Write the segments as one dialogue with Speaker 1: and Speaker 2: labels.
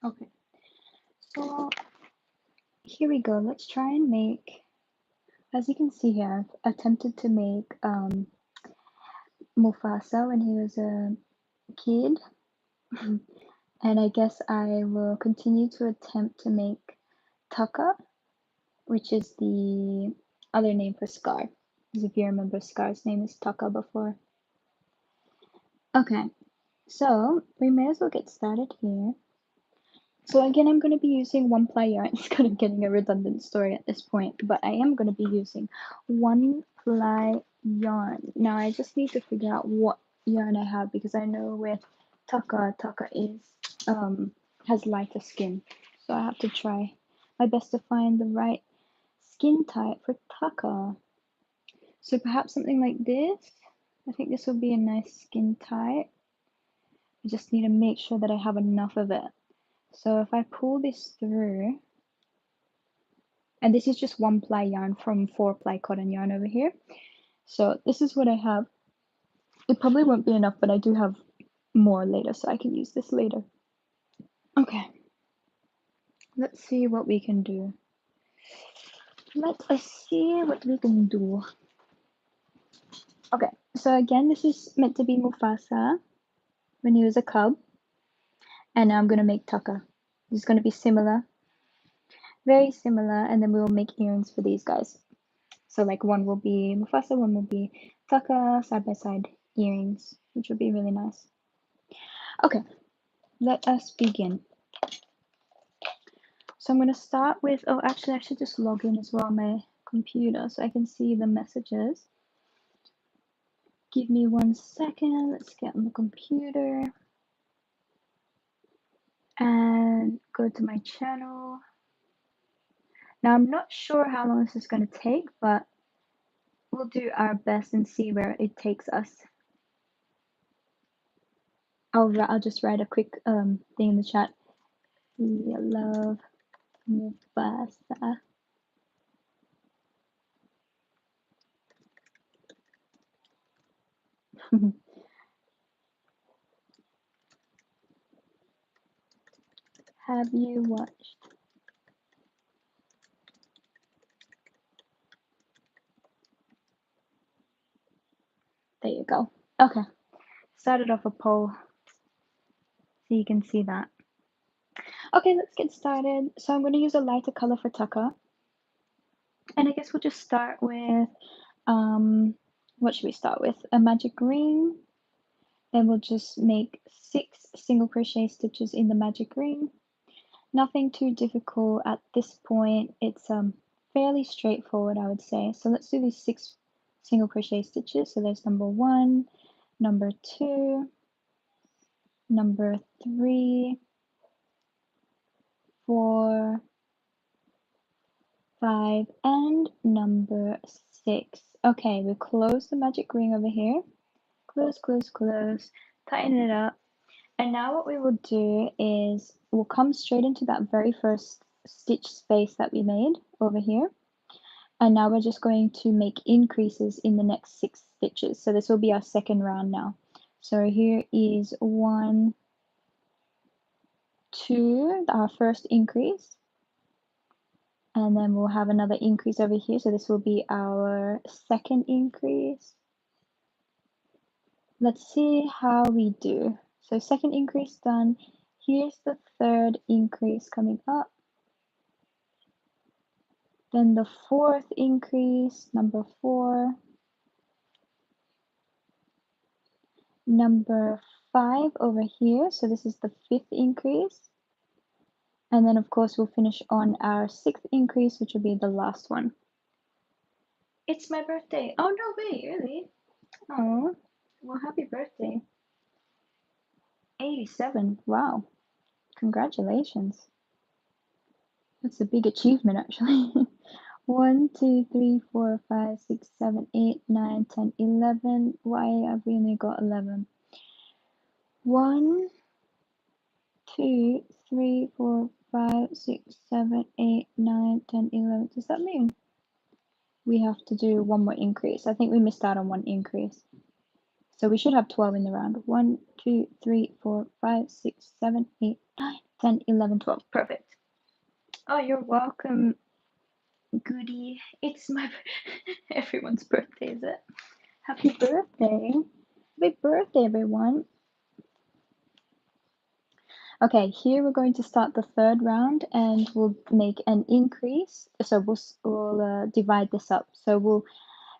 Speaker 1: Okay, so here we go. Let's try and make, as you can see here, I've attempted to make Mufasa when he was a kid. And I guess I will continue to attempt to make Taka, which is the other name for Scar. Because if you remember, Scar's name is Taka before. Okay, so we may as well get started here. So again, I'm going to be using one ply yarn. It's kind of getting a redundant story at this point, but I am going to be using one ply yarn. Now I just need to figure out what yarn I have, because I know with Taka is has lighter skin, so I have to try my best to find the right skin type for Taka. So perhaps something like this. I think this will be a nice skin type. I just need to make sure that I have enough of it. So if I pull this through, and this is just one ply yarn from 4-ply cotton yarn over here. So this is what I have. It probably won't be enough, but I do have more later, so I can use this later. Okay, let's see what we can do. Let us see what we can do. Okay, so again, this is meant to be Mufasa when he was a cub, and now I'm going to make Taka. It's going to be similar, very similar, and then we will make earrings for these guys. So like one will be Mufasa, one will be Taka, side by side earrings, which would be really nice. Okay, let us begin. So I'm going to start with, oh actually I should just log in as well on my computer so I can see the messages. Give me 1 second, let's get on the computer and go to my channel. Now I'm not sure how long this is going to take, but we'll do our best and see where it takes us. I'll just write a quick thing in the chat. We love Mufasa. Have you watched? There you go. Okay. Started off a poll so you can see that. Okay, let's get started. So I'm going to use a lighter color for Taka. And I guess we'll just start with, what should we start with? A magic ring. Then we'll just make 6 single crochet stitches in the magic ring. Nothing too difficult at this point. It's fairly straightforward, I would say. So let's do these 6 single crochet stitches. So there's number 1, number 2, number 3, 4, 5, and number 6. Okay, we close the magic ring over here. Close, close, close. Tighten it up. And now what we will do is we'll come straight into that very first stitch space that we made over here. And now we're just going to make increases in the next 6 stitches. So this will be our second round now. So here is 1, 2, our first increase. And then we'll have another increase over here. So this will be our second increase. Let's see how we do. So second increase done. Here's the third increase coming up. Then the fourth increase, number 4. Number 5 over here. So this is the 5th increase. And then of course we'll finish on our 6th increase, which will be the last one. It's my birthday. Oh no way, really? Oh, well happy birthday. 87. Wow. Congratulations. That's a big achievement actually. 1, 2, 3, 4, 5, 6, 7, 8, 9, 10, 11. Why have we only got 11? 1, 2, 3, 4, 5, 6, 7, 8, 9, 10, 11. Does that mean we have to do one more increase? I think we missed out on one increase. So we should have 12 in the round. 1, 2, 3, 4, 5, 6, 7, 8, 9, 10, 11, 12. Perfect. Oh, you're welcome, Goody. It's my everyone's birthday, is it? Happy birthday. Happy birthday, everyone. Okay, here we're going to start the third round and we'll make an increase. So we'll divide this up. So we'll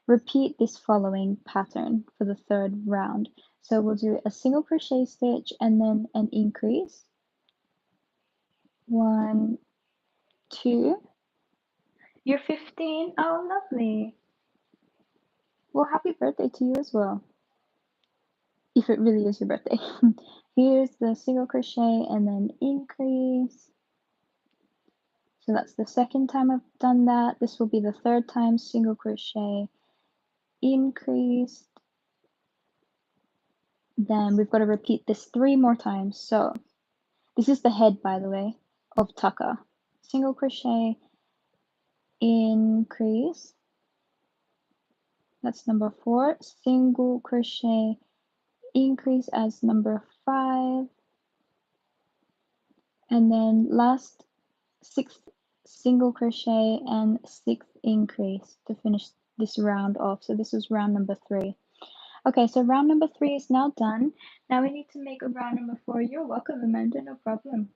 Speaker 1: repeat this following pattern for the third round. So we'll do a single crochet stitch and then an increase. 1, 2. You're 15? Oh, lovely. Well, happy birthday to you as well. If it really is your birthday. Here's the single crochet and then increase. So that's the second time I've done that. This will be the third time, single crochet, increase. Then we've got to repeat this 3 more times. So this is the head, by the way, of TAKA. Single crochet, increase. That's number 4. Single crochet, increase as number 5. And then last 6th single crochet and 6th increase to finish this round off. So this was round number 3. Okay, so round number 3 is now done. Now we need to make a round number 4. You're welcome, Amanda, no problem.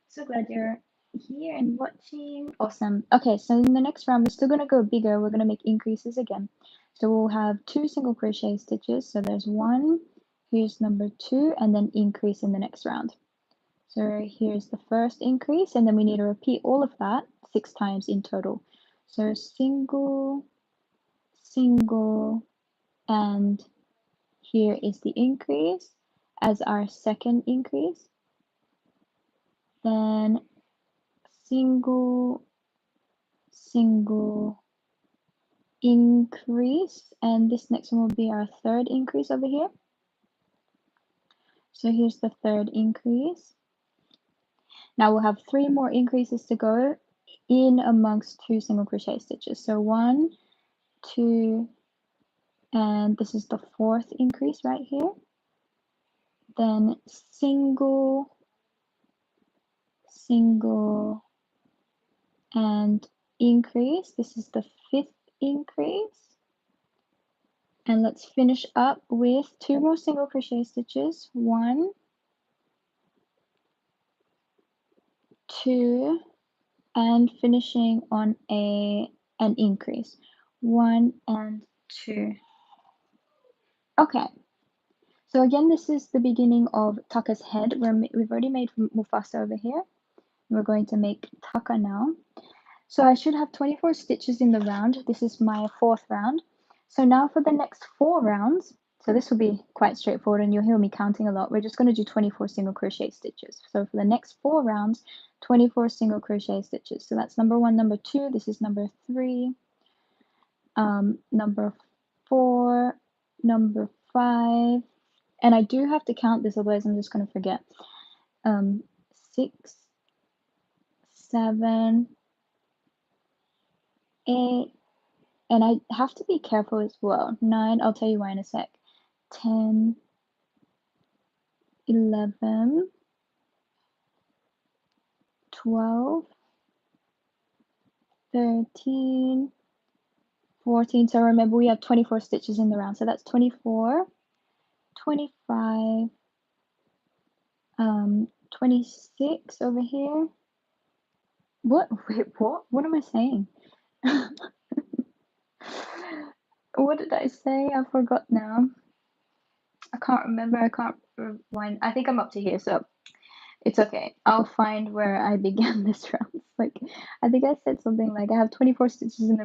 Speaker 1: So glad you're here and watching. Awesome. Okay, so in the next round, we're still going to go bigger. We're going to make increases again. So we'll have 2 single crochet stitches. So there's 1, here's number 2, and then increase in the next round. So here's the first increase, and then we need to repeat all of that 6 times in total. So single, single, and here is the increase as our second increase. Then single, single, increase, and this next one will be our third increase over here. So here's the third increase. Now we'll have 3 more increases to go in amongst 2 single crochet stitches. So 1, 2, and this is the 4th increase right here. Then single, single, and increase. This is the 5th increase. And let's finish up with 2 more single crochet stitches. 1, 2, and finishing on an increase. 1 and 2. Okay. So again, this is the beginning of TAKA's head. We've already made MUFASA over here. We're going to make TAKA now. So I should have 24 stitches in the round. This is my 4th round. So now for the next 4 rounds, so this will be quite straightforward and you'll hear me counting a lot. We're just going to do 24 single crochet stitches. So for the next 4 rounds, 24 single crochet stitches. So that's number 1, number 2. This is number 3, number 4, number 5. And I do have to count this, otherwise I'm just going to forget. 6, 7, 8, and I have to be careful as well. 9, I'll tell you why in a sec. 10, 11, 12, 13, 14. So remember, we have 24 stitches in the round. So that's 24, 25, 26 over here. What? Wait, what? What am I saying? What did I say? I forgot now. I can't remember. I can't rewind. I think I'm up to here, so it's okay. I'll find where I began this round. Like, I think I said something like I have 24 stitches in the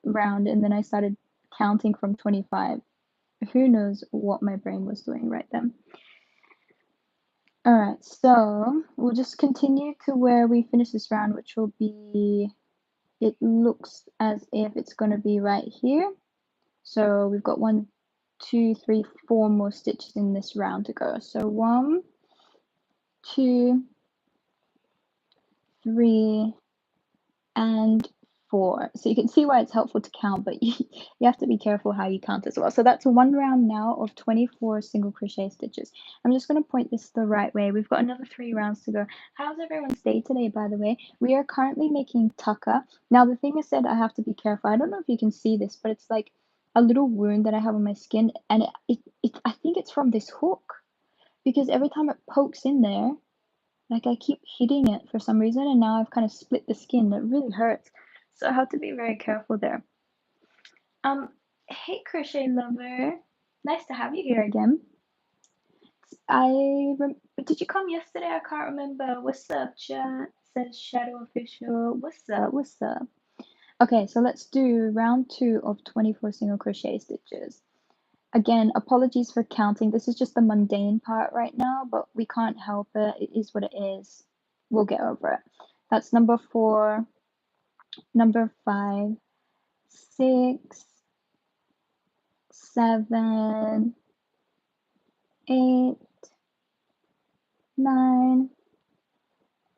Speaker 1: round, and then I started counting from 25. Who knows what my brain was doing right then. All right, so we'll just continue to where we finish this round, which will be, it looks as if it's going to be right here. So we've got 1, 2, 3, 4 more stitches in this round to go. So 1, 2, 3, and 4. So you can see why it's helpful to count, but you have to be careful how you count as well. So that's 1 round now of 24 single crochet stitches. I'm just going to point this the right way. We've got another 3 rounds to go. How's everyone's day today, by the way? We are currently making taka. Now, the thing I said I have to be careful. I don't know if you can see this, but it's like a little wound that I have on my skin, and I think it's from this hook, because every time it pokes in there, like I keep hitting it for some reason, and now I've kind of split the skin. It really hurts. So I have to be very careful there. Hey crochet lover. Nice to have you here again. Did you come yesterday? I can't remember. What's up, chat? Says Shadow Official. What's up? What's up? Okay, so let's do round 2 of 24 single crochet stitches. Again, apologies for counting. This is just the mundane part right now, but we can't help it. It is what it is. We'll get over it. That's number 4, number 5, 6, 7, 8, 9,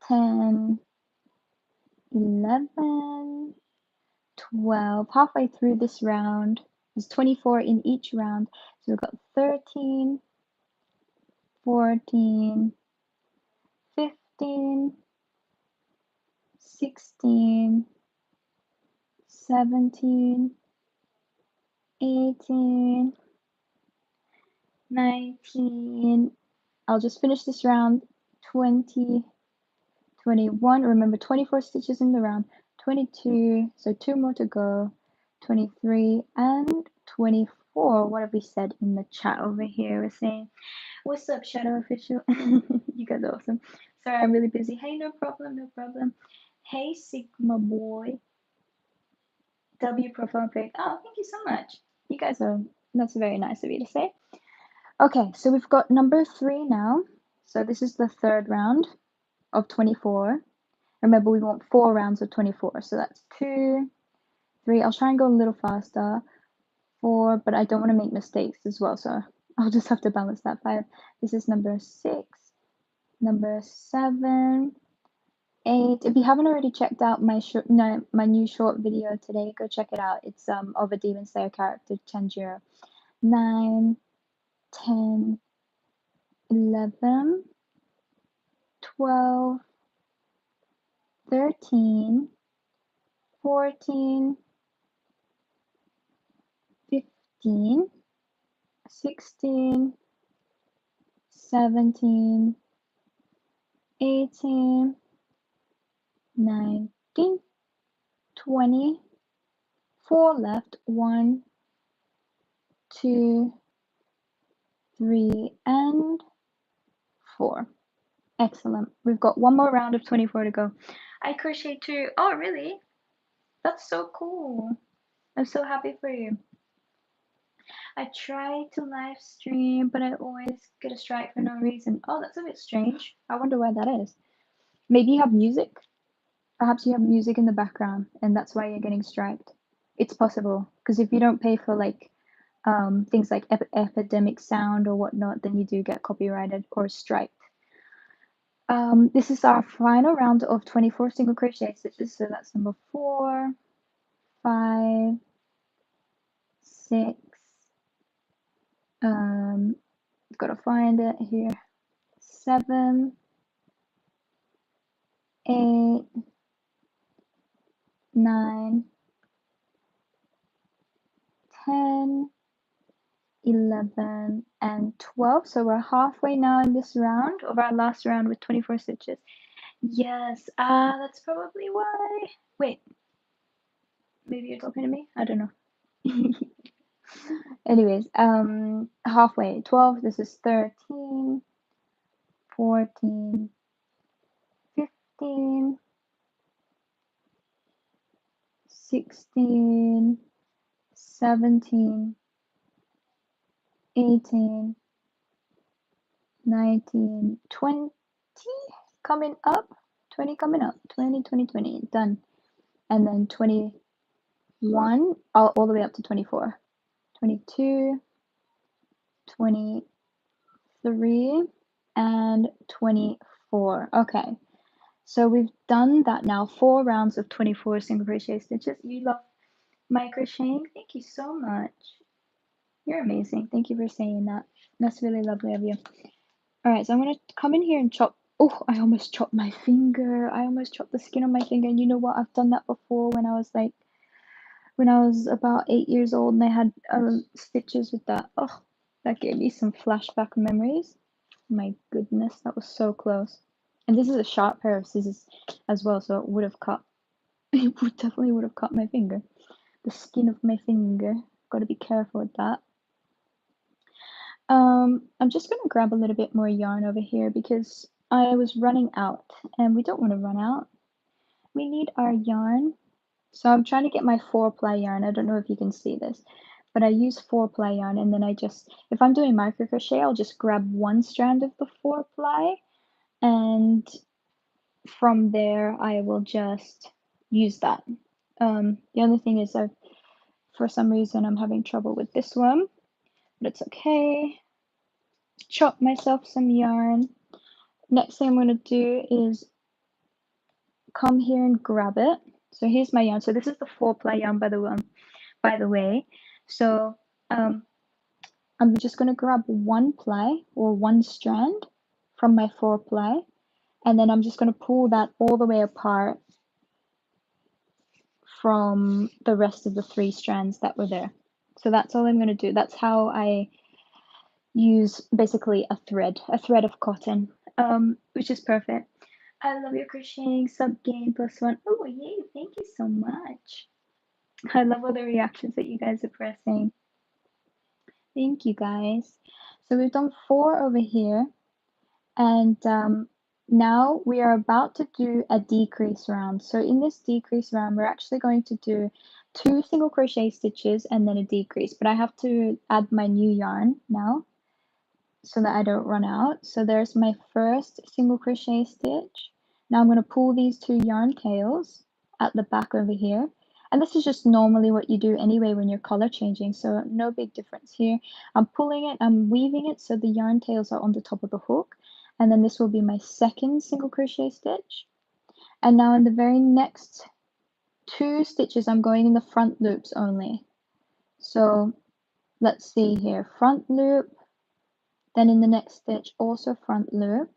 Speaker 1: 10, 11, 12. Halfway through this round, there's 24 in each round. So we've got 13, 14, 15, 16, 17, 18, 19. I'll just finish this round. 20, 21. Remember, 24 stitches in the round. 22, so 2 more to go. 23 and 24. What have we said in the chat over here? We're saying, what's up, Shadow Official? You guys are awesome. Sorry, I'm really busy. Hey, no problem, no problem. Hey, Sigma Boy. W profile pic. Oh, thank you so much. You guys are, that's very nice of you to say. Okay, so we've got number 3 now. So this is the 3rd round of 24. Remember, we want 4 rounds of 24. So that's 2, 3. I'll try and go a little faster. 4, but I don't want to make mistakes as well, so I'll just have to balance that. 5. This is number 6, number 7, 8. If you haven't already checked out my new short video today, go check it out. It's of a Demon Slayer character, Tanjiro. 9, 10, 11, 12, 13, 14, 15, 16, 17, 18, 19, 20, 4 left. 1, 2, 3, and 4. Excellent. We've got 1 more round of 24 to go. I crochet too. Oh, really? That's so cool. I'm so happy for you. I try to live stream, but I always get a strike for no reason. Oh, that's a bit strange. I wonder why that is. Maybe you have music. Perhaps you have music in the background, and that's why you're getting striked. It's possible, because if you don't pay for like things like epidemic sound or whatnot, then you do get copyrighted or striked. This is our final round of 24 single crochet stitches, so that's number 4, 5, 6, gotta find it here, 7, 8, 9, 10, 11, and 12. So we're halfway now in this round of our last round with 24 stitches. Yes, that's probably why. Wait, maybe you're talking to me? I don't know. Anyways, halfway. 12, this is 13, 14, 15, 16, 17, 18, 19, 20 coming up. 20 coming up. 20, 20, 20. Done. And then 21, all the way up to 24. 22, 23, and 24. Okay. So we've done that now, 4 rounds of 24 single crochet stitches. You love my crocheting? Thank you so much. You're amazing. Thank you for saying that. That's really lovely of you. All right, so I'm gonna come in here and chop. Oh, I almost chopped my finger. I almost chopped the skin on my finger. And you know what? I've done that before when I was about 8 years old and I had stitches with that. Oh, that gave me some flashback memories. My goodness, that was so close. And this is a sharp pair of scissors as well, so it would have cut. It would definitely would have cut my finger. The skin of my finger. Got to be careful with that. I'm just gonna grab a little bit more yarn over here because I was running out, and we don't want to run out. We need our yarn. So I'm trying to get my 4-ply yarn. I don't know if you can see this, but I use 4-ply yarn, and then I just, if I'm doing micro crochet, I'll just grab one strand of the 4-ply, and from there I will just use that. The only thing is for some reason I'm having trouble with this one, but it's okay. Chop myself some yarn. Next thing I'm going to do is come here and grab it. So here's my yarn. So this is the 4-ply yarn, by the way. So I'm just going to grab one ply or one strand from my 4-ply, and then I'm just going to pull that all the way apart from the rest of the 3 strands that were there. So that's all I'm going to do. That's how I use basically a thread of cotton, which is perfect. I love your crocheting, sub game +1. Oh, yay, thank you so much. I love all the reactions that you guys are pressing. Thank you guys. So we've done 4 over here, and now we are about to do a decrease round. So in this decrease round, we're actually going to do 2 single crochet stitches and then a decrease, but I have to add my new yarn now so that I don't run out. So there's my first single crochet stitch. Now I'm going to pull these 2 yarn tails at the back over here. And this is just normally what you do anyway when you're color changing, so no big difference here. I'm pulling it, I'm weaving it so the yarn tails are on the top of the hook. And then this will be my second single crochet stitch. And now in the very next 2 stitches, I'm going in the front loops only. So let's see here, front loop, then in the next stitch also front loop,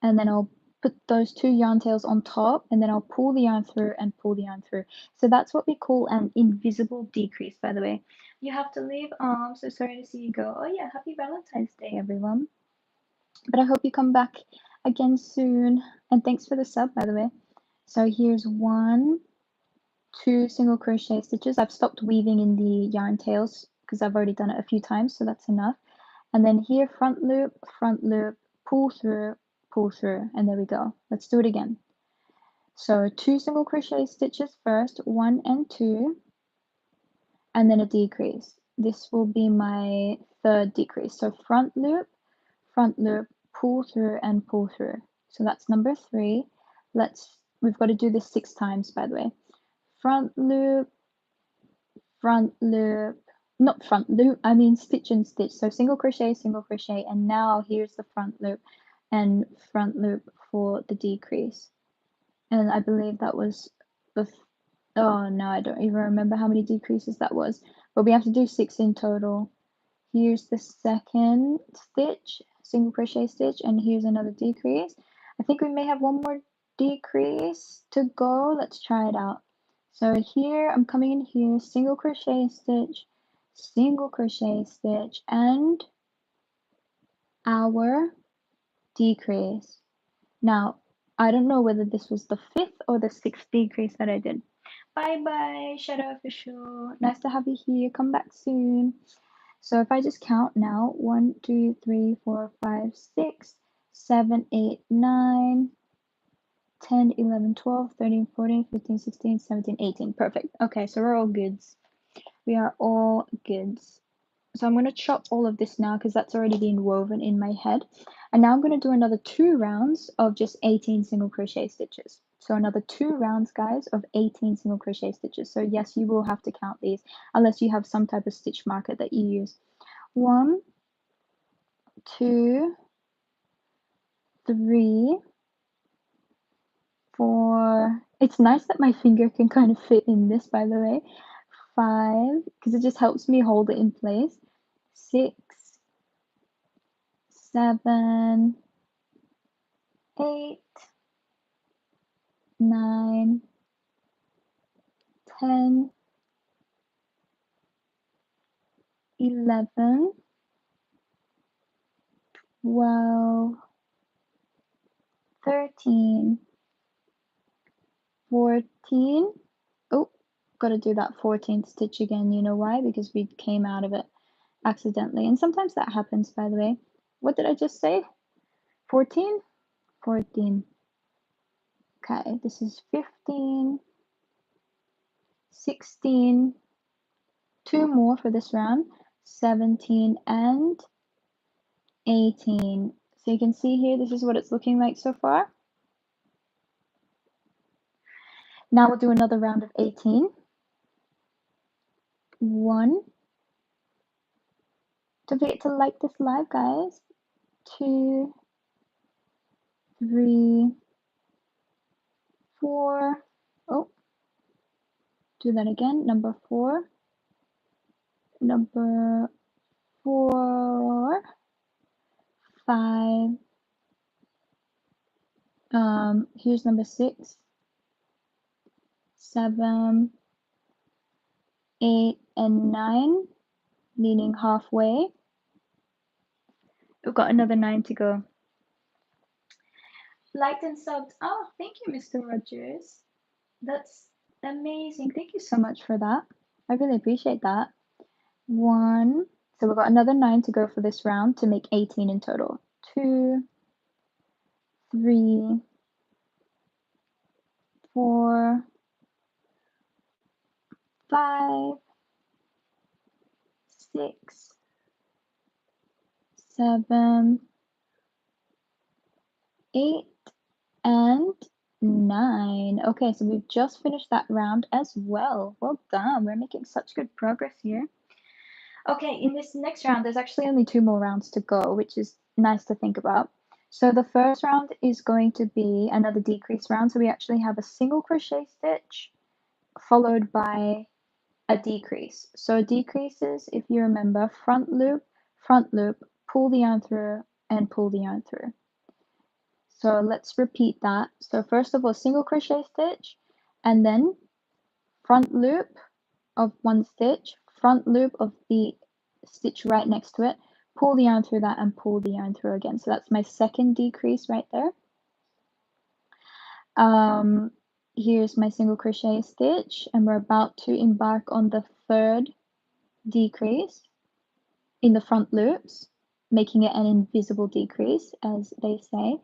Speaker 1: and then I'll put those 2 yarn tails on top, and then I'll pull the yarn through and pull the yarn through. So that's what we call an invisible decrease, by the way. You have to leave. Oh, I'm so sorry to see you go. Oh yeah, happy Valentine's Day, everyone. But I hope you come back again soon, and thanks for the sub, by the way. So here's 1, 2 single crochet stitches. I've stopped weaving in the yarn tails because I've already done it a few times, so that's enough. And then here, front loop, pull through, and there we go. Let's do it again. So 2 single crochet stitches first, 1 and 2, and then a decrease. This will be my 3rd decrease. So front loop, pull through, and pull through. So that's number 3. We've got to do this 6 times, by the way. Front loop, not front loop, I mean stitch and stitch. So single crochet, and now here's the front loop and front loop for the decrease. And I believe that was oh no, I don't even remember how many decreases that was, but we have to do 6 in total. Here's the second stitch, single crochet stitch, and here's another decrease. I think we may have one more decrease to go. Let's try it out. So here, I'm coming in here, single crochet stitch, and our decrease. Now, I don't know whether this was the 5th or the 6th decrease that I did. Bye bye, Shadow Official. Nice to have you here. Come back soon. So if I just count now, 1, 2, 3, 4, 5, 6, 7, 8, 9, 10, 11, 12, 13, 14, 15, 16, 17, 18. Perfect. Okay, so we're all goods. We are all goods. So I'm going to chop all of this now because that's already been woven in my head. And now I'm going to do another 2 rounds of just 18 single crochet stitches. So another 2 rounds, guys, of 18 single crochet stitches. So yes, you will have to count these unless you have some type of stitch marker that you use. 1, 2, 3, 4. It's nice that my finger can kind of fit in this, by the way. 5, because it just helps me hold it in place. 6, 7, 8, 9, 10, 11, 12, 13, 14. Oh, gotta do that 14th stitch again. You know why? Because we came out of it accidentally. And sometimes that happens, by the way. What did I just say? 14? 14. Okay, this is 15, 16, 2 more for this round, 17 and 18. So you can see here, this is what it's looking like so far. Now we'll do another round of 18. 1. Don't forget to like this live, guys. 2, 3, 4. Oh, do that again. Number 4. Number 4. 5. Here's number 6. 7, 8, and 9, meaning halfway. We've got another 9 to go. Liked and subbed. Oh, thank you, Mr. Rogers. That's amazing. Thank you so much for that. I really appreciate that. 1. So we've got another 9 to go for this round to make 18 in total. 2, 3, 4, 5, 6, 7, 8, and 9. Okay, so we've just finished that round as well. Well done. We're making such good progress here. Okay, in this next round, there's actually only 2 more rounds to go, which is nice to think about. So the first round is going to be another decrease round. So we actually have a single crochet stitch followed by a decrease. So decreases, if you remember, front loop, pull the yarn through, and pull the yarn through. So let's repeat that. So first of all, single crochet stitch, and then front loop of 1 stitch, front loop of the stitch right next to it, pull the yarn through that, and pull the yarn through again. So that's my second decrease right there. Here's my single crochet stitch, and we're about to embark on the third decrease in the front loops, making it an invisible decrease, as they say.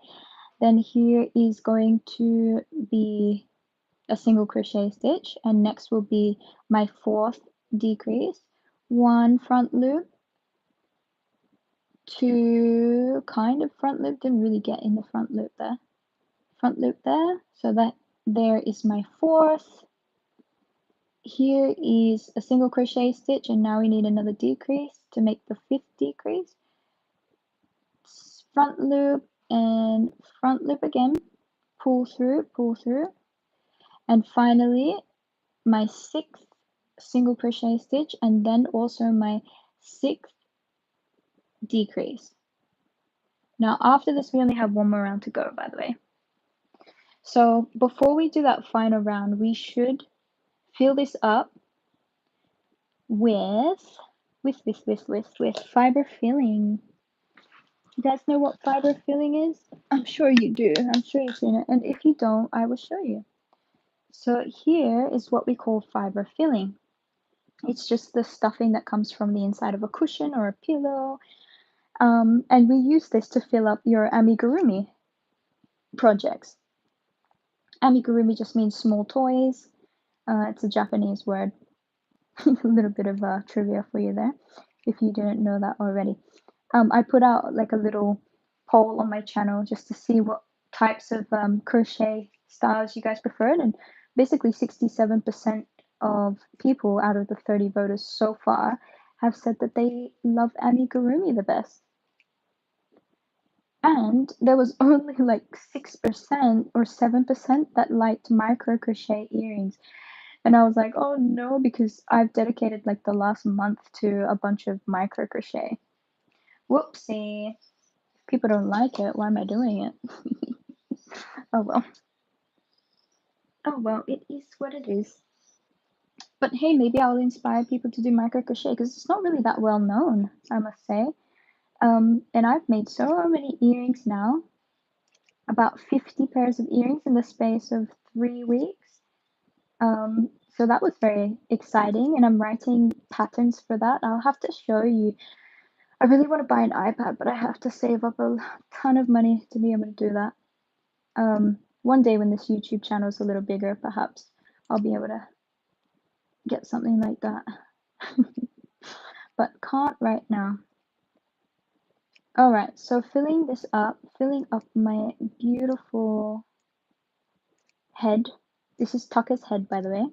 Speaker 1: Then here is going to be a single crochet stitch, and next will be my 4th decrease. 1 front loop, 2 kind of front loop, didn't really get in the front loop there. Front loop there, so that there is my 4th. Here is a single crochet stitch, and now we need another decrease to make the 5th decrease. Front loop and front loop again, pull through, and finally my 6th single crochet stitch, and then also my 6th decrease. Now after this we only have 1 more round to go, by the way. So before we do that final round, we should fill this up with fiber filling. You guys know what fiber filling is? I'm sure you do. I'm sure you've seen it. And if you don't, I will show you. So here is what we call fiber filling. It's just the stuffing that comes from the inside of a cushion or a pillow. And we use this to fill up your amigurumi projects. Amigurumi just means small toys. It's a Japanese word. A little bit of trivia for you there, if you didn't know that already. I put out like a little poll on my channel just to see what types of crochet styles you guys preferred, and basically 67% of people out of the 30 voters so far have said that they love amigurumi the best. And there was only like 6% or 7% that liked micro crochet earrings. And I was like, oh no, because I've dedicated like the last month to a bunch of micro crochet. Whoopsie. People don't like it. Why am I doing it? Oh well. Oh well, it is what it is. But hey, maybe I'll inspire people to do micro crochet because it's not really that well known, I must say. And I've made so many earrings now, about 50 pairs of earrings in the space of 3 weeks. So that was very exciting, and I'm writing patterns for that. I'll have to show you. I really want to buy an iPad, but I have to save up a ton of money to be able to do that. One day when this YouTube channel is a little bigger, perhaps I'll be able to get something like that. But can't right now. Alright, so filling up my beautiful head. This is Taka's head, by the way.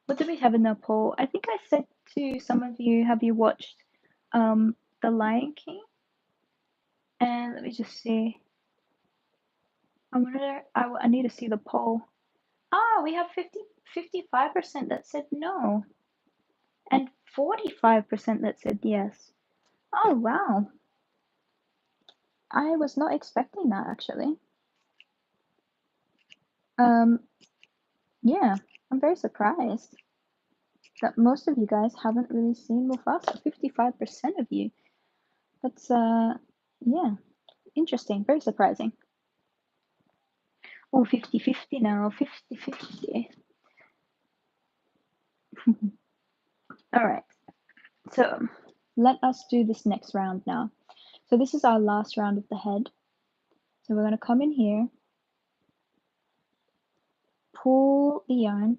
Speaker 1: What do we have in the poll? I think I said to some of you, have you watched The Lion King? And let me just see. I wonder, I need to see the poll. Ah, we have 55% that said no, and 45% that said yes. Oh wow. I was not expecting that actually. Yeah, I'm very surprised that most of you guys haven't really seen Mufasa. 55% of you. That's yeah, interesting, very surprising. Oh, 50-50 now, 50-50. Alright, so let us do this next round now. So this is our last round of the head. So we're going to come in here, pull the yarn,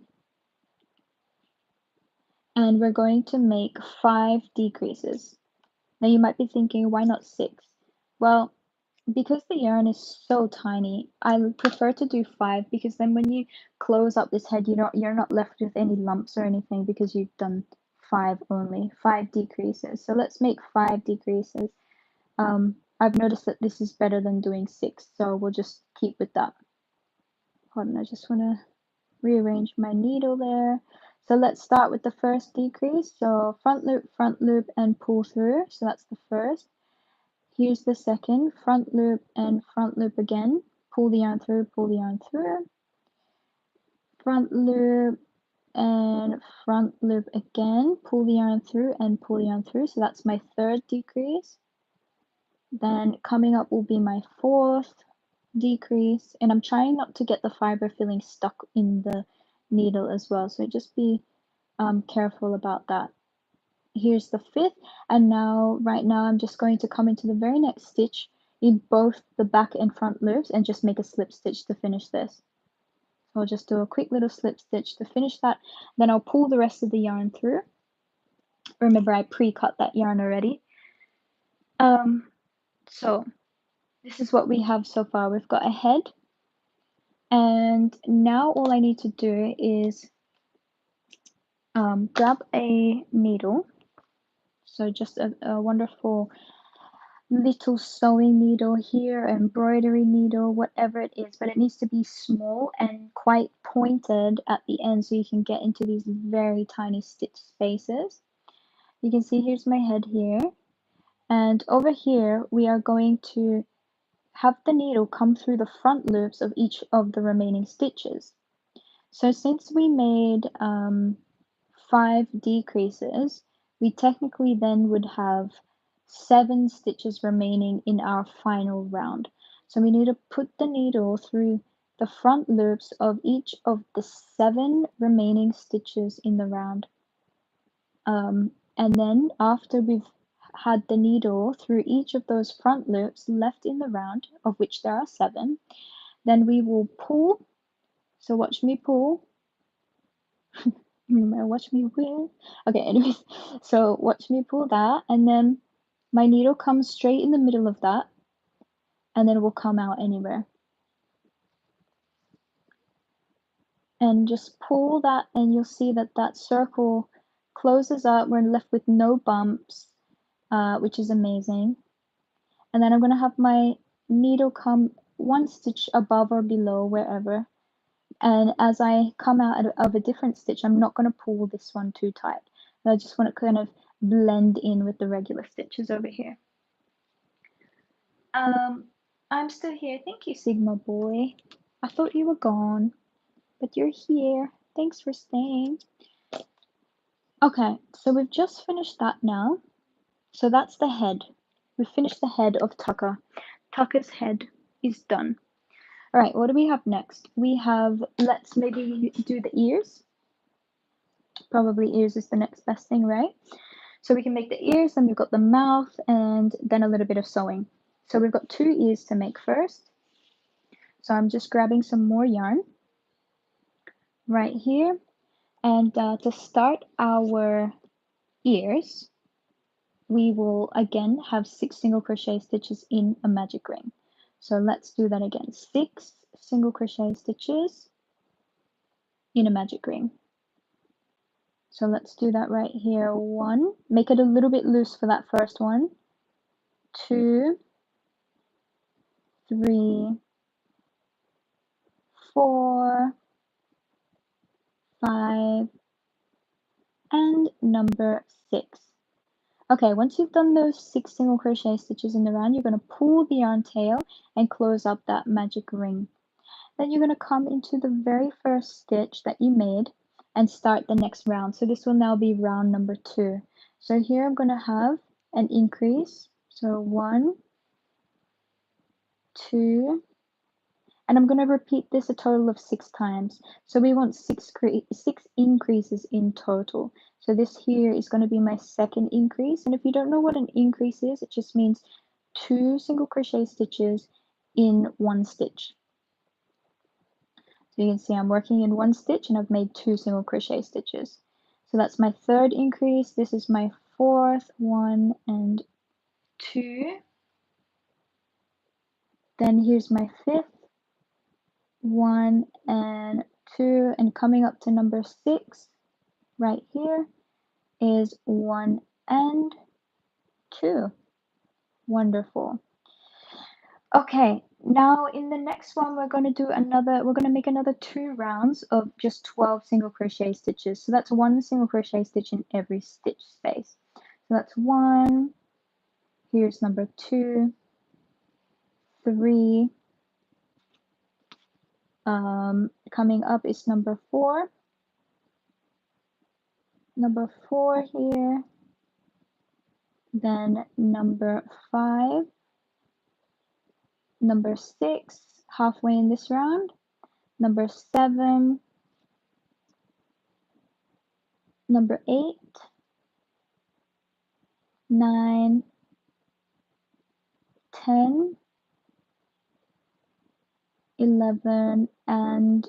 Speaker 1: and we're going to make 5 decreases. Now you might be thinking, why not 6? Well, because the yarn is so tiny, I prefer to do 5 because then when you close up this head, you're not left with any lumps or anything because you've done 5 only, 5 decreases. So let's make 5 decreases. I've noticed that this is better than doing 6, so we'll just keep with that. Hold on, I just want to rearrange my needle there. So let's start with the first decrease. So front loop, and pull through. So that's the first. Here's the second, front loop and front loop again. Pull the yarn through, pull the yarn through. Front loop and front loop again. Pull the yarn through and pull the yarn through. So that's my third decrease. Then coming up will be my fourth decrease, and I'm trying not to get the fiber filling stuck in the needle as well, so just be careful about that. Here's the fifth, and now right now I'm just going to come into the very next stitch in both the back and front loops and just make a slip stitch to finish this. So I'll just do a quick little slip stitch to finish that, then I'll pull the rest of the yarn through. Remember, I pre-cut that yarn already. So this is what we have so far. We've got a head, and now all I need to do is grab a needle. So just a wonderful little sewing needle here, embroidery needle, whatever it is, but it needs to be small and quite pointed at the end so you can get into these very tiny stitch spaces. You can see here's my head here, and over here we are going to have the needle come through the front loops of each of the remaining stitches. So since we made 5 decreases, we technically then would have 7 stitches remaining in our final round. So we need to put the needle through the front loops of each of the 7 remaining stitches in the round. And then after we've had the needle through each of those front loops left in the round, of which there are 7, then we will pull. So watch me pull. Watch me pull. Okay, anyways, so watch me pull that, and then my needle comes straight in the middle of that, and then it will come out anywhere. And just pull that, and you'll see that that circle closes up. We're left with no bumps, which is amazing. And then I'm going to have my needle come one stitch above or below, wherever. And as I come out of a different stitch, I'm not going to pull this one too tight. I just want to kind of blend in with the regular stitches over here. I'm still here. Thank you, Sigma boy. I thought you were gone, but you're here. Thanks for staying. Okay, so we've just finished that now. So that's the head. We finished the head of Taka. Taka's head is done. All right, what do we have next? We have, let's maybe do the ears. Probably ears is the next best thing, right? So we can make the ears, then we've got the mouth, and then a little bit of sewing. So we've got 2 ears to make first. So I'm just grabbing some more yarn right here. And to start our ears, we will again have 6 single crochet stitches in a magic ring. So let's do that again. 6 single crochet stitches in a magic ring. So let's do that right here. 1, make it a little bit loose for that first one. 2, 3, 4, 5, and number 6. Okay, once you've done those 6 single crochet stitches in the round, you're going to pull the yarn tail and close up that magic ring. Then you're going to come into the very first stitch that you made and start the next round. So this will now be round number 2. So here I'm going to have an increase. So 1, 2, and I'm going to repeat this a total of 6 times. So we want 6 increases in total. So this here is going to be my second increase. And if you don't know what an increase is, it just means 2 single crochet stitches in 1 stitch. So you can see I'm working in 1 stitch and I've made 2 single crochet stitches. So that's my third increase. This is my fourth, 1 and 2. Then here's my fifth, 1 and 2, and coming up to number 6 right here is 1 and 2. Wonderful. Okay, now in the next one we're going to make another 2 rounds of just 12 single crochet stitches. So that's 1 single crochet stitch in every stitch space. So that's 1, here's number 2, 3, coming up is number 4, number 4 here, then number 5, number 6, halfway in this round, number 7, number 8, 9, 10, 11, and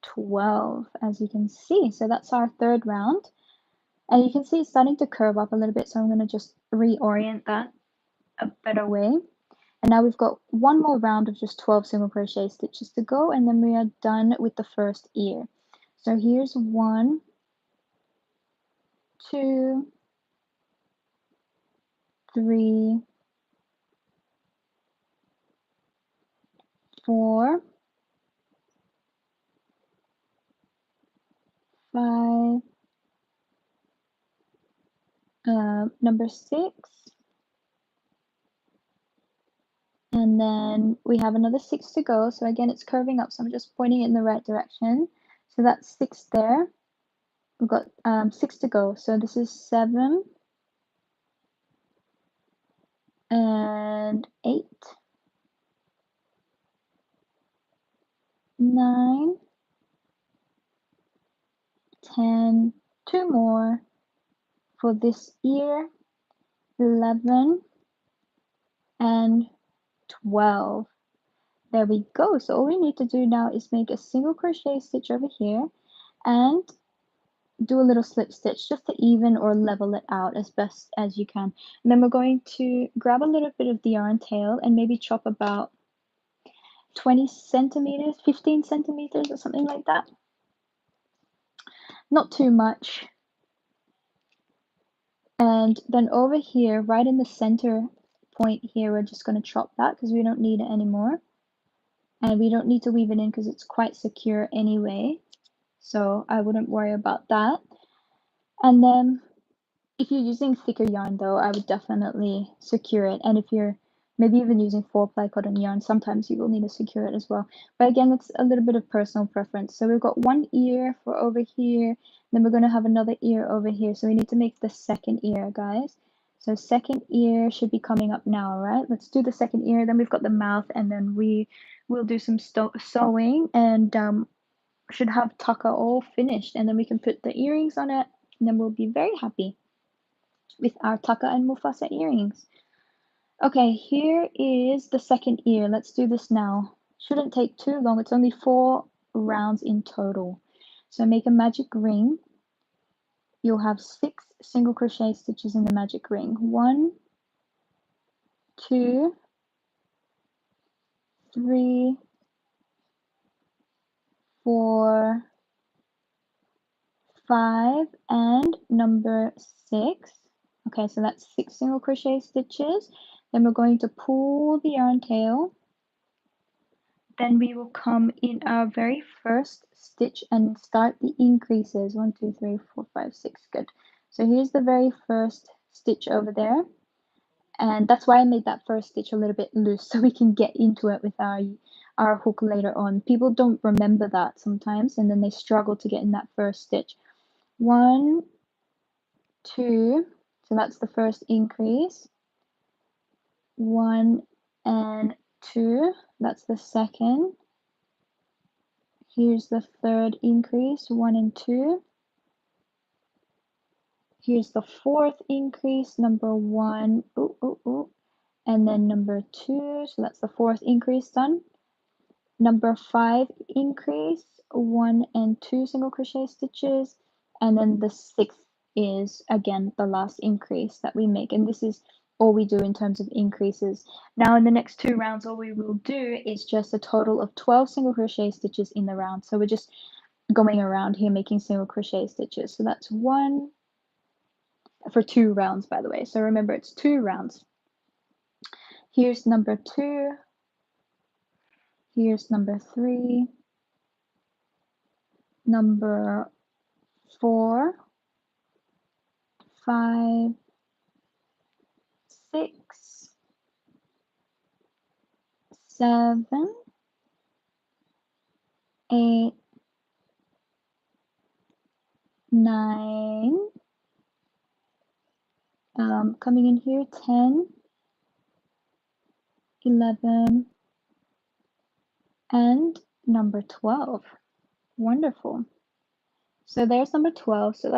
Speaker 1: 12, as you can see. So that's our third round. And you can see it's starting to curve up a little bit, so I'm going to just reorient that a better way. And now we've got 1 more round of just 12 single crochet stitches to go, and then we are done with the first ear. So here's 1, 2, 3, 4, 5, number 6, and then we have another 6 to go. So again, it's curving up, so I'm just pointing it in the right direction. So that's 6 there. We've got 6 to go. So this is 7 and 8, 9, 10, 2 more for this ear, 11, and 12. There we go. So all we need to do now is make a single crochet stitch over here and do a little slip stitch just to even or level it out as best as you can. And then we're going to grab a little bit of the yarn tail and maybe chop about 20 centimeters, 15 centimeters or something like that. Not too much. And then over here, right in the center point here, we're just going to chop that because we don't need it anymore. And we don't need to weave it in because it's quite secure anyway. So I wouldn't worry about that. And then if you're using thicker yarn though, I would definitely secure it. And if you're maybe even using 4-ply cotton yarn, sometimes you will need to secure it as well. But again, it's a little bit of personal preference. So we've got one ear for over here, then we're going to have another ear over here. So we need to make the second ear, guys. So second ear should be coming up now, right? Let's do the second ear. Then we've got the mouth, and then we will do some sewing and should have taka all finished. And then we can put the earrings on it, and then we'll be very happy with our taka and Mufasa earrings. Okay, here is the second ear. Let's do this now. Shouldn't take too long. It's only 4 rounds in total. So make a magic ring. You'll have 6 single crochet stitches in the magic ring. 1, 2, 3, 4, 5, and number 6. Okay, so that's 6 single crochet stitches. Then we're going to pull the yarn tail. Then we will come in our very first stitch and start the increases. 1, 2, 3, 4, 5, 6. Good. So here's the very first stitch over there. And that's why I made that first stitch a little bit loose, so we can get into it with our hook later on. People don't remember that sometimes, and then they struggle to get in that first stitch. 1, 2, so that's the first increase. 1 and 2, that's the second. Here's the third increase, 1 and 2. Here's the fourth increase, number 1, and then number 2, so that's the fourth increase done. Number 5 increase, 1 and 2 single crochet stitches, and then the 6th is again the last increase that we make, and this is all we do in terms of increases. Now in the next 2 rounds, all we will do is just a total of 12 single crochet stitches in the round. So we're just going around here making single crochet stitches. So that's 1 for 2 rounds, by the way. So remember, it's 2 rounds. Here's number 2. Here's number 3. Number 4, 5, 6, 7, 8, 9, coming in here, 10, 11, and number 12. Wonderful. So there's number 12. So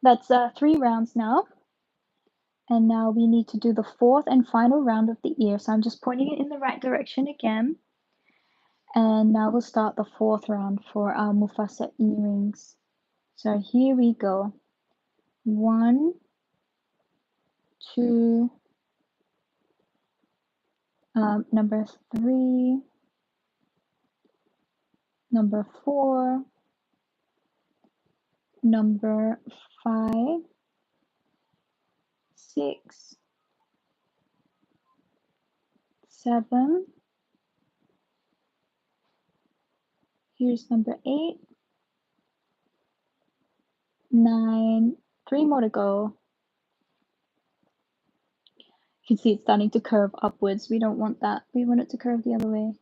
Speaker 1: that's 3 rounds now. And now we need to do the 4th and final round of the ear. So I'm just pointing it in the right direction again. And now we'll start the 4th round for our Mufasa earrings. So here we go. 1, 2, number 3, number 4, number 5, 6, 7, here's number 8, 9, 3 more to go. You can see it's starting to curve upwards. We don't want that. We want it to curve the other way.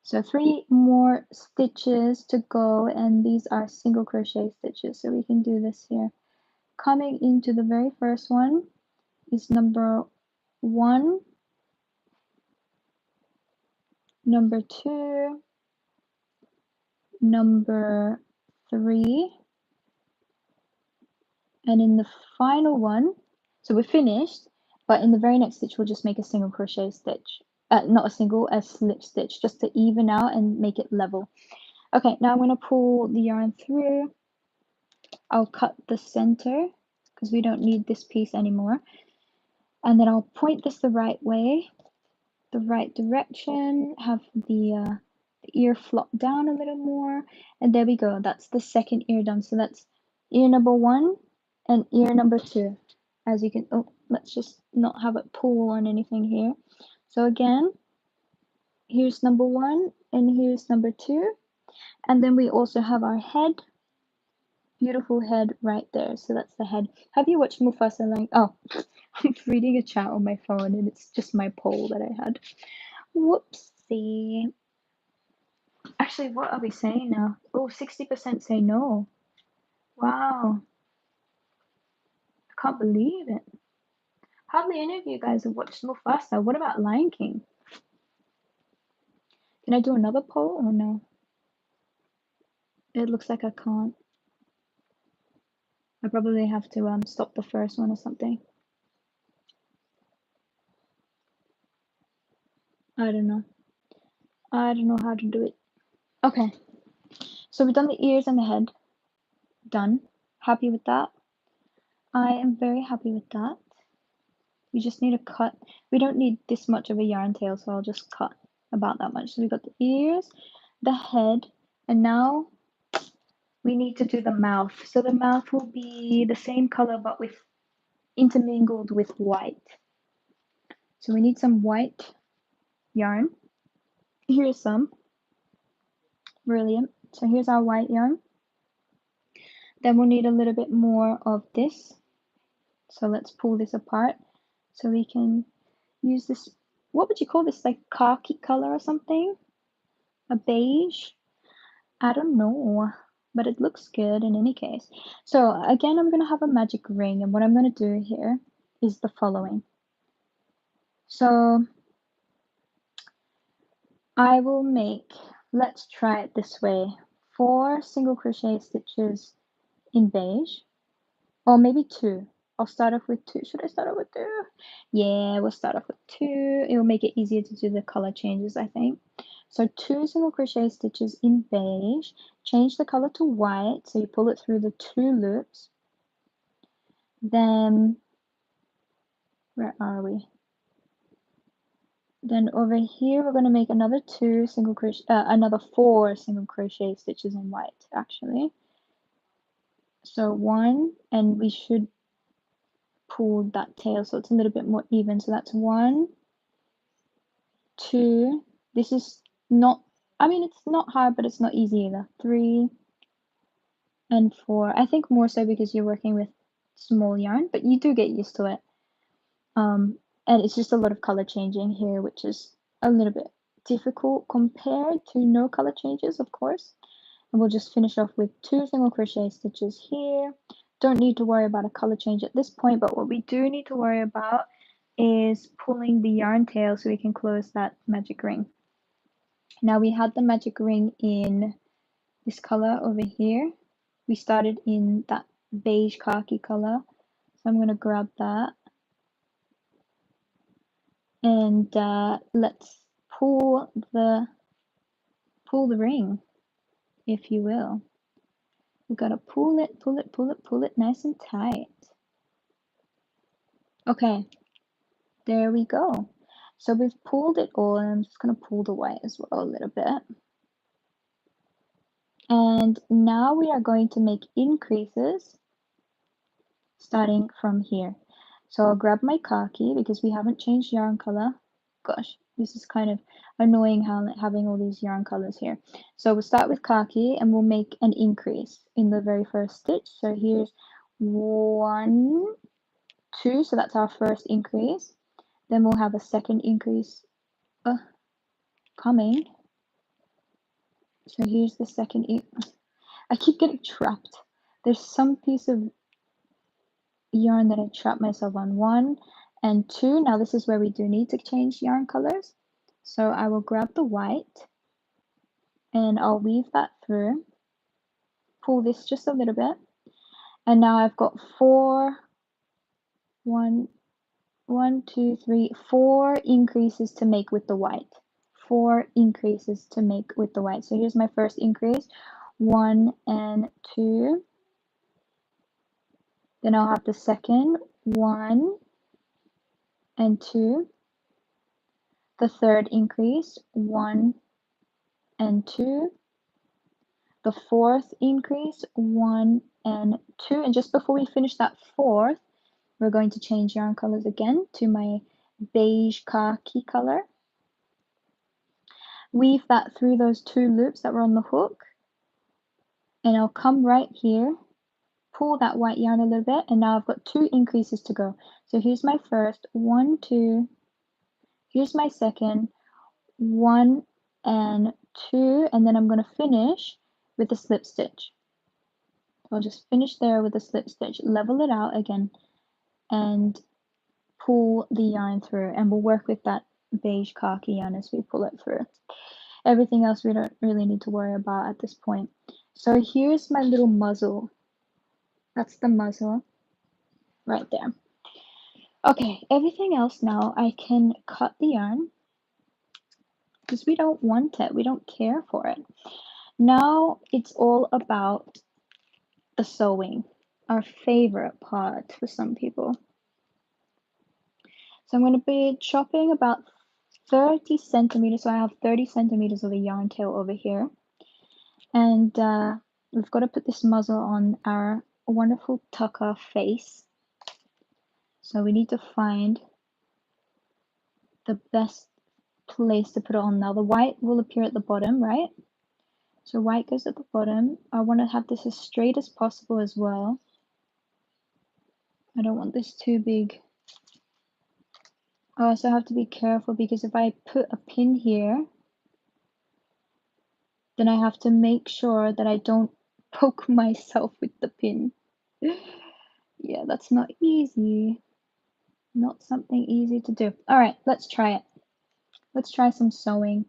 Speaker 1: So 3 more stitches to go, and these are single crochet stitches, so we can do this here. Coming into the very first one is number 1, number 2, number 3, and in the final one, so we're finished, but in the very next stitch we'll just make a single crochet stitch. Not a single, a slip stitch, just to even out and make it level. Okay, now I'm going to pull the yarn through. I'll cut the center because we don't need this piece anymore. And then I'll point this the right way, the right direction, have the ear flop down a little more, and there we go. That's the second ear done. So that's ear number 1 and ear number 2. As you can, let's just not have it pull on anything here. So again, here's number 1 and here's number 2, and then we also have our head, beautiful head right there. So that's the head. Have you watched Mufasa? Like, oh, I'm reading a chat on my phone and it's just my poll that I had. Whoopsie. Actually, what are we saying now? Oh, 60% say no. Wow. I can't believe it. Hardly any of you guys have watched Mufasa. What about Lion King? Can I do another poll or no? It looks like I can't. I probably have to stop the first one or something. I don't know. I don't know how to do it. Okay. So we've done the ears and the head. Done. Happy with that? I am very happy with that. We just need to cut. We don't need this much of a yarn tail, so I'll just cut about that much. So we got the ears, the head, and now we need to do the mouth. So the mouth will be the same color but with intermingled with white. So we need some white yarn. Here's some. Brilliant. So here's our white yarn. Then we'll need a little bit more of this. So let's pull this apart so we can use this. What would you call this? Like khaki color or something? A beige? I don't know, but it looks good in any case. So again, I'm going to have a magic ring, and what I'm going to do here is the following. So I will make, let's try it this way, 4 single crochet stitches in beige, or maybe 2. I'll start off with 2. Should I start off with 2? Yeah, we'll start off with 2. It will make it easier to do the color changes, I think. So 2 single crochet stitches in beige, change the color to white, so you pull it through the 2 loops. Then, where are we? Then over here, we're going to make another 4 single crochet stitches in white, actually. So 1, and we should pull that tail so it's a little bit more even. So that's 1, 2. This is not, I mean, it's not hard, but it's not easy either. 3 and 4. I think more so because you're working with small yarn, but you do get used to it. And it's just a lot of color changing here, which is a little bit difficult compared to no color changes, of course. And we'll just finish off with 2 single crochet stitches here. Don't need to worry about a color change at this point, but what we do need to worry about is pulling the yarn tail so we can close that magic ring. Now we had the magic ring in this color over here. We started in that beige khaki color, so I'm going to grab that. And let's pull the ring, if you will. We gotta pull it nice and tight. Okay, there we go. So we've pulled it all, and I'm just gonna pull the white as well a little bit. And now we are going to make increases starting from here. So I'll grab my khaki because we haven't changed yarn color. Gosh, this is kind of annoying having all these yarn colors here. So we'll start with khaki and we'll make an increase in the very first stitch. So here's 1, 2, so that's our first increase. Then we'll have a second increase coming. So here's the second. I keep getting trapped. There's some piece of yarn that I trapped myself on. 1 and 2. Now this is where we do need to change yarn colors. So I will grab the white and I'll weave that through, pull this just a little bit, and now I've got 4 increases to make with the white. 4 increases to make with the white. So here's my first increase, 1 and 2. Then I'll have the second, 1 and 2. The third increase, 1 and 2. The fourth increase, 1 and 2. And just before we finish that fourth, we're going to change yarn colors again to my beige khaki color. Weave that through those 2 loops that were on the hook, and I'll come right here, pull that white yarn a little bit, and now I've got 2 increases to go. So here's my first, 1, 2, here's my second, 1 and 2, and then I'm going to finish with a slip stitch. I'll just finish there with a slip stitch, level it out again, and pull the yarn through, and we'll work with that beige khaki yarn as we pull it through. Everything else we don't really need to worry about at this point. So here's my little muzzle. That's the muzzle right there. Okay, everything else now I can cut the yarn because we don't want it, we don't care for it. Now it's all about the sewing, our favorite part for some people. So I'm going to be chopping about 30 centimeters, so I have 30 centimeters of a yarn tail over here. And we've got to put this muzzle on our wonderful TAKA face. So we need to find the best place to put it on now. The white will appear at the bottom, right? So white goes at the bottom. I want to have this as straight as possible as well. I don't want this too big. I also have to be careful because if I put a pin here, then I have to make sure that I don't poke myself with the pin. Yeah, that's not easy. Not something easy to do. All right, let's try it. Let's try some sewing.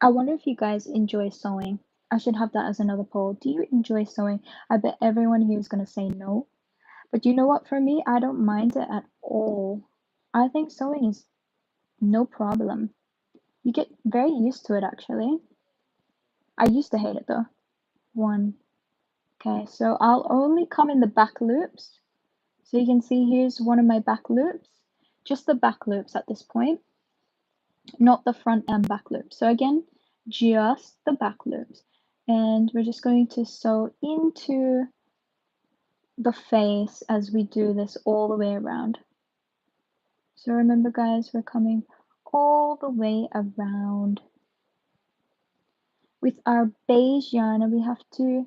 Speaker 1: I wonder if you guys enjoy sewing. I should have that as another poll. Do you enjoy sewing? I bet everyone here is going to say no. But you know what? For me, I don't mind it at all. I think sewing is no problem. You get very used to it, actually. I used to hate it, though. 1. Okay, so I'll only come in the back loops. So you can see here's one of my back loops. Just the back loops at this point. Not the front and back loops. So again, just the back loops. And we're just going to sew into the face as we do this all the way around. So remember guys, we're coming all the way around with our beige yarn, and we have to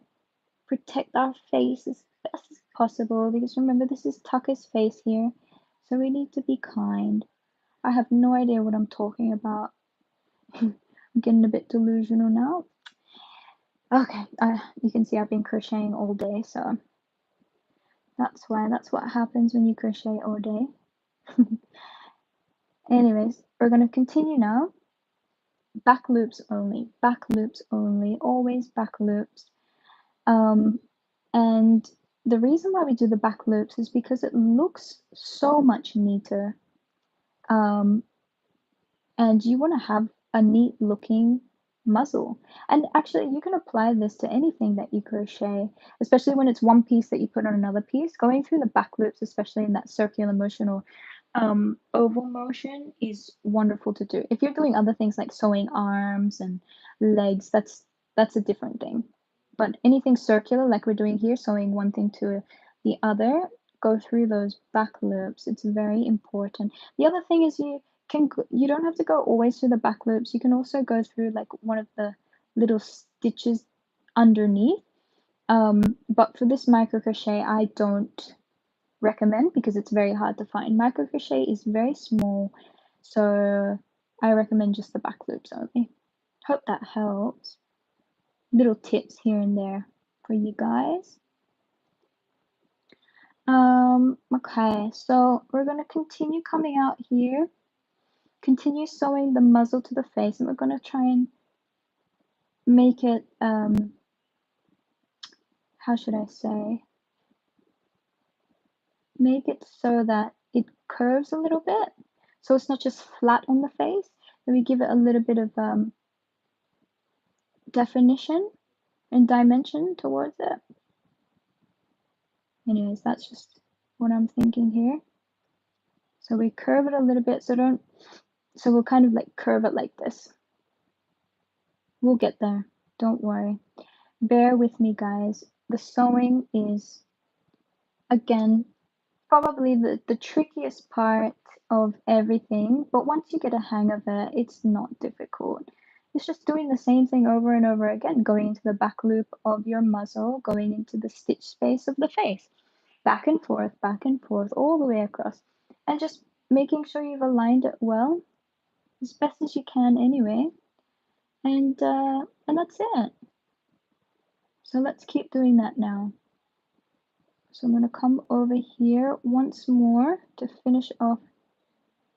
Speaker 1: protect our face as best as possible because remember this is TAKA's face here, so we need to be kind. I have no idea what I'm talking about. I'm getting a bit delusional now. Okay, you can see I've been crocheting all day, so that's what happens when you crochet all day. Anyways, we're going to continue now. Back loops only, always back loops. And the reason why we do the back loops is because it looks so much neater. And you want to have a neat looking muzzle. And actually you can apply this to anything that you crochet, especially when it's one piece that you put on another piece. Going through the back loops, especially in that circular motion or oval motion, is wonderful to do. If you're doing other things like sewing arms and legs, that's a different thing. But anything circular like we're doing here, sewing one thing to the other, go through those back loops. It's very important. The other thing is you don't have to go always through the back loops. You can also go through like one of the little stitches underneath. But for this micro crochet, I don't recommend because it's very hard to find. Micro crochet is very small, so I recommend just the back loops only. Hope that helps. Little tips here and there for you guys. Okay, so we're going to continue coming out here, continue sewing the muzzle to the face, and we're going to try and make it, how should I say, make it so that it curves a little bit, so it's not just flat on the face, and we give it a little bit of definition and dimension towards it. Anyways, that's just what I'm thinking here. So we curve it a little bit, so we'll kind of like curve it like this. We'll get there, don't worry. Bear with me guys, the sewing is, again, probably the trickiest part of everything, but once you get a hang of it, it's not difficult. It's just doing the same thing over and over again, going into the back loop of your muzzle, going into the stitch space of the face, back and forth, all the way across, and just making sure you've aligned it well, as best as you can anyway, and that's it. So let's keep doing that now. So I'm going to come over here once more to finish off.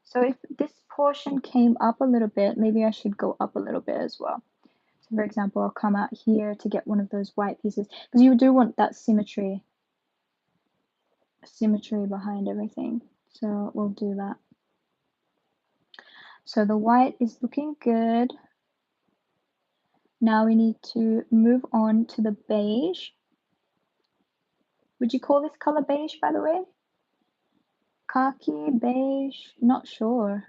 Speaker 1: So if this portion came up a little bit, maybe I should go up a little bit as well. So for example, I'll come out here to get one of those white pieces, because you do want that symmetry behind everything. So we'll do that. So the white is looking good. Now we need to move on to the beige. Would you call this color beige, by the way? Khaki, beige, not sure.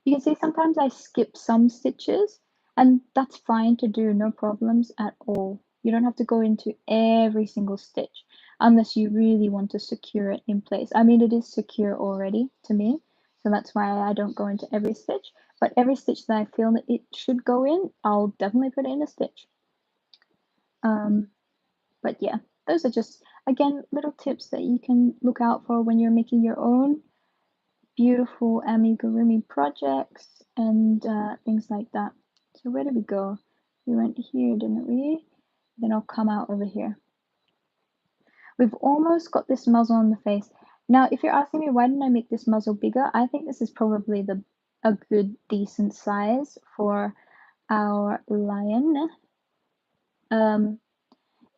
Speaker 1: You can see sometimes I skip some stitches, and that's fine to do, no problems at all. You don't have to go into every single stitch unless you really want to secure it in place. I mean, it is secure already to me, so that's why I don't go into every stitch, but every stitch that I feel that it should go in, I'll definitely put it in a stitch. But yeah, those are just, again, little tips that you can look out for when you're making your own beautiful amigurumi projects and things like that. So where did we go? We went here, didn't we? Then I'll come out over here. We've almost got this muzzle on the face. Now, if you're asking me why didn't I make this muzzle bigger, I think this is probably a good, decent size for our lion.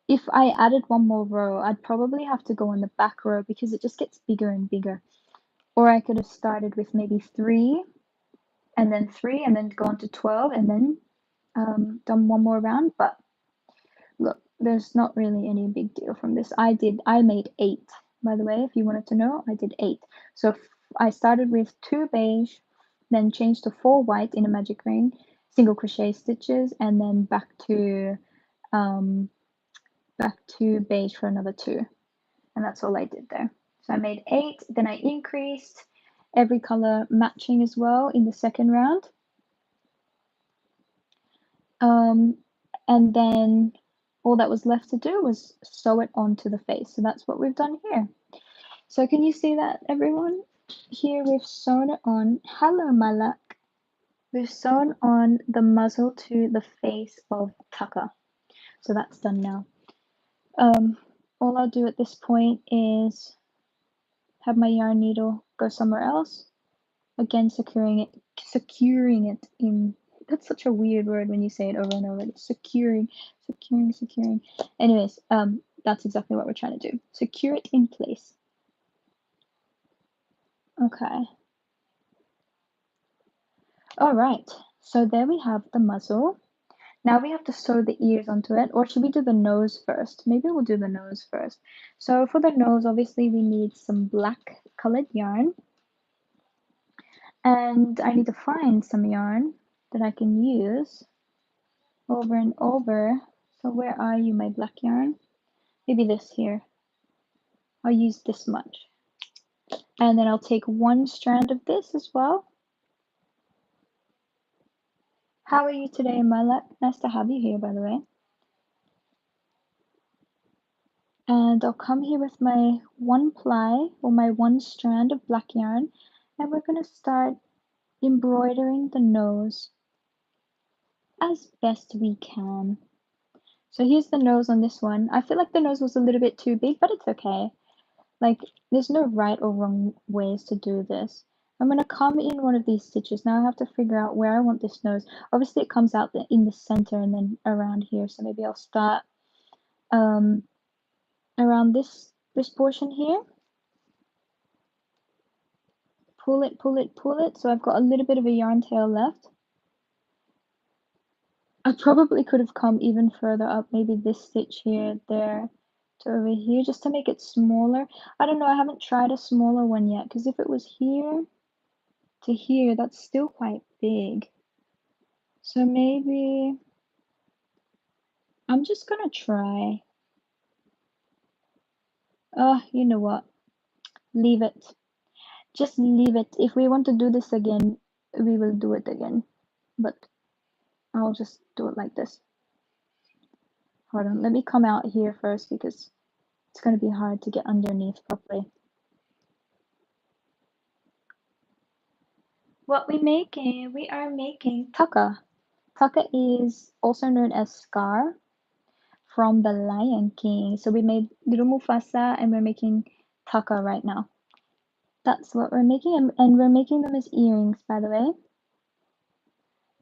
Speaker 1: If I added one more row, I'd probably have to go on the back row because it just gets bigger and bigger. Or I could have started with maybe 3, and then 3, and then gone to 12, and then done one more round. But look, there's not really any big deal from this. I made 8, by the way, if you wanted to know. I did 8. So I started with 2 beige, then changed to 4 white in a magic ring, single crochet stitches, and then back to beige for another 2, and that's all I did there. So I made 8, then I increased every color matching as well in the second round, and then all that was left to do was sew it onto the face. So that's what we've done here. So can you see that, everyone? Here we've sewn it on. Hello, my luck. We've sewn on the muzzle to the face of Taka. So that's done now. All I'll do at this point is have my yarn needle go somewhere else. Again, securing it in, that's such a weird word when you say it over and over. It's securing. Anyways, that's exactly what we're trying to do. Secure it in place. Okay. All right. So there we have the muzzle. Now we have to sew the ears onto it, or should we do the nose first? Maybe we'll do the nose first. So for the nose, obviously we need some black colored yarn. And I need to find some yarn that I can use over and over. So where are you, my black yarn? Maybe this here. I'll use this much. And then I'll take 1 strand of this as well. How are you today, my luck? Nice to have you here, by the way. And I'll come here with my 1 ply or my 1 strand of black yarn, and we're going to start embroidering the nose as best we can. So here's the nose on this one. I feel like the nose was a little bit too big, but it's okay. Like, there's no right or wrong ways to do this. I'm going to come in one of these stitches. Now I have to figure out where I want this nose. Obviously it comes out in the center and then around here. So maybe I'll start around this portion here. Pull it. So I've got a little bit of a yarn tail left. I probably could have come even further up, maybe this stitch here, there, to over here, just to make it smaller. I don't know, I haven't tried a smaller one yet, because if it was here to here, that's still quite big. So maybe I'm just gonna try. You know what? Leave it. Just leave it. If we want to do this again, we will do it again. But I'll just do it like this. Hold on, let me come out here first because it's gonna be hard to get underneath properly. What we making? We are making taka. Taka is also known as Scar from the Lion King. So we made little Mufasa and we're making taka right now. That's what we're making, and we're making them as earrings, by the way.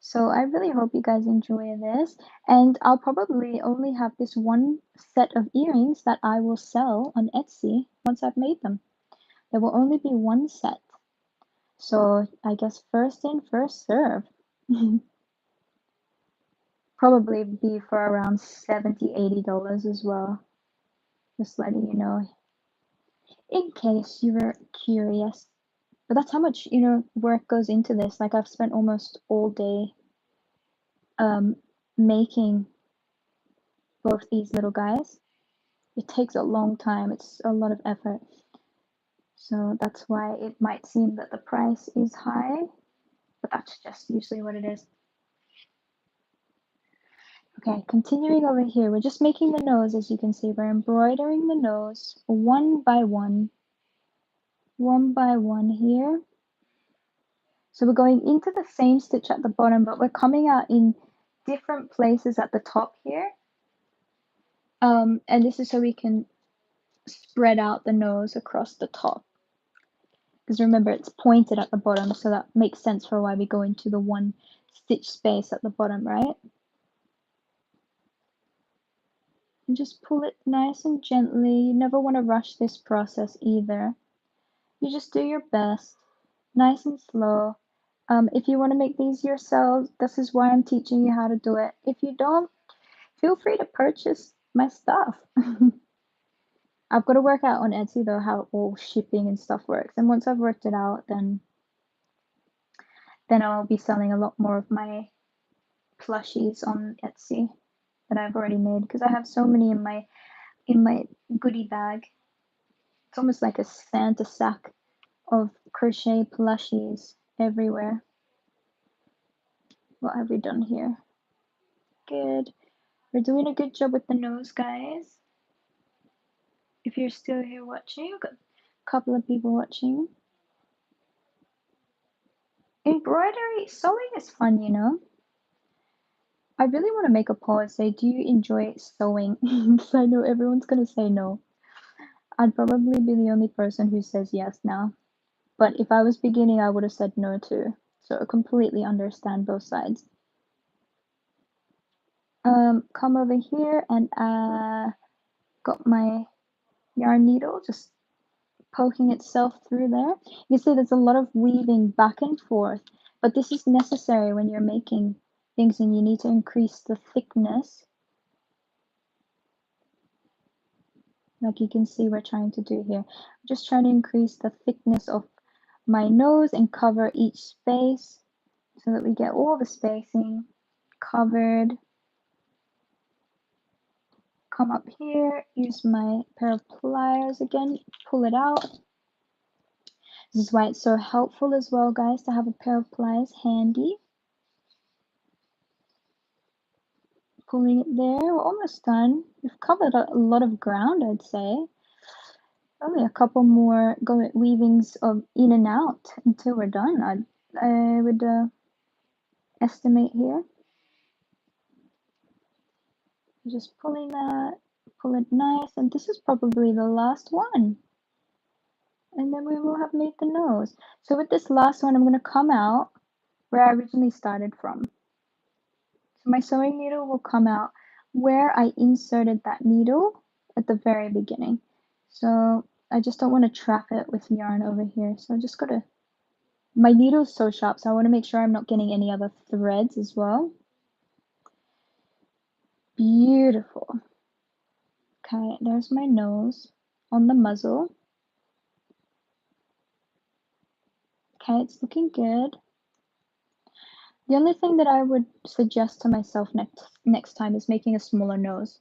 Speaker 1: So I really hope you guys enjoy this, and I'll probably only have this one set of earrings that I will sell on Etsy once I've made them. There will only be one set. So I guess first in, first serve. Probably be for around $70-$80 as well. Just letting you know, in case you were curious. But that's how much, work goes into this. Like I've spent almost all day making both these little guys. It takes a long time. It's a lot of effort. So that's why it might seem that the price is high, but that's just usually what it is. Okay, continuing over here, we're just making the nose. As you can see, we're embroidering the nose one by one here. So we're going into the same stitch at the bottom, but we're coming out in different places at the top here. And this is so we can spread out the nose across the top. Because remember, it's pointed at the bottom, so that makes sense for why we go into the one stitch space at the bottom, right? And just pull it nice and gently. You never want to rush this process either. You just do your best, nice and slow. If you want to make these yourselves, this is why I'm teaching you how to do it. If you don't, feel free to purchase my stuff. I've got to work out on Etsy though how all shipping and stuff works. And once I've worked it out, then I'll be selling a lot more of my plushies on Etsy that I've already made because I have so many in my goodie bag. It's almost like a Santa sack of crochet plushies everywhere. What have we done here? Good. We're doing a good job with the nose, guys. If you're still here watching, I've got a couple of people watching. Embroidery, sewing is fun, I really want to make a poll and say, do you enjoy sewing? Because I know everyone's going to say no. I'd probably be the only person who says yes now. But if I was beginning, I would have said no too. So I completely understand both sides. Come over here and got my yarn needle just poking itself through there. You see there's a lot of weaving back and forth, but this is necessary when you're making things and you need to increase the thickness. Like you can see we're trying to do here. I'm just trying to increase the thickness of my nose and cover each space so that we get all the spacing covered. Come up here, use my pair of pliers again, pull it out. This is why it's so helpful as well, guys, to have a pair of pliers handy. Pulling it there, we're almost done. We've covered a lot of ground, I'd say. Only a couple more weavings of in and out until we're done. I would estimate here. Just pulling that, pull it nice, and this is probably the last one. And then we will have made the nose. So with this last one, I'm going to come out where I originally started from. So my sewing needle will come out where I inserted that needle at the very beginning. So I just don't want to trap it with yarn over here. So I just got to, my needle's so sharp, so I want to make sure I'm not getting any other threads as well. Beautiful. Okay, there's my nose on the muzzle. Okay, it's looking good. The only thing that I would suggest to myself next time is making a smaller nose.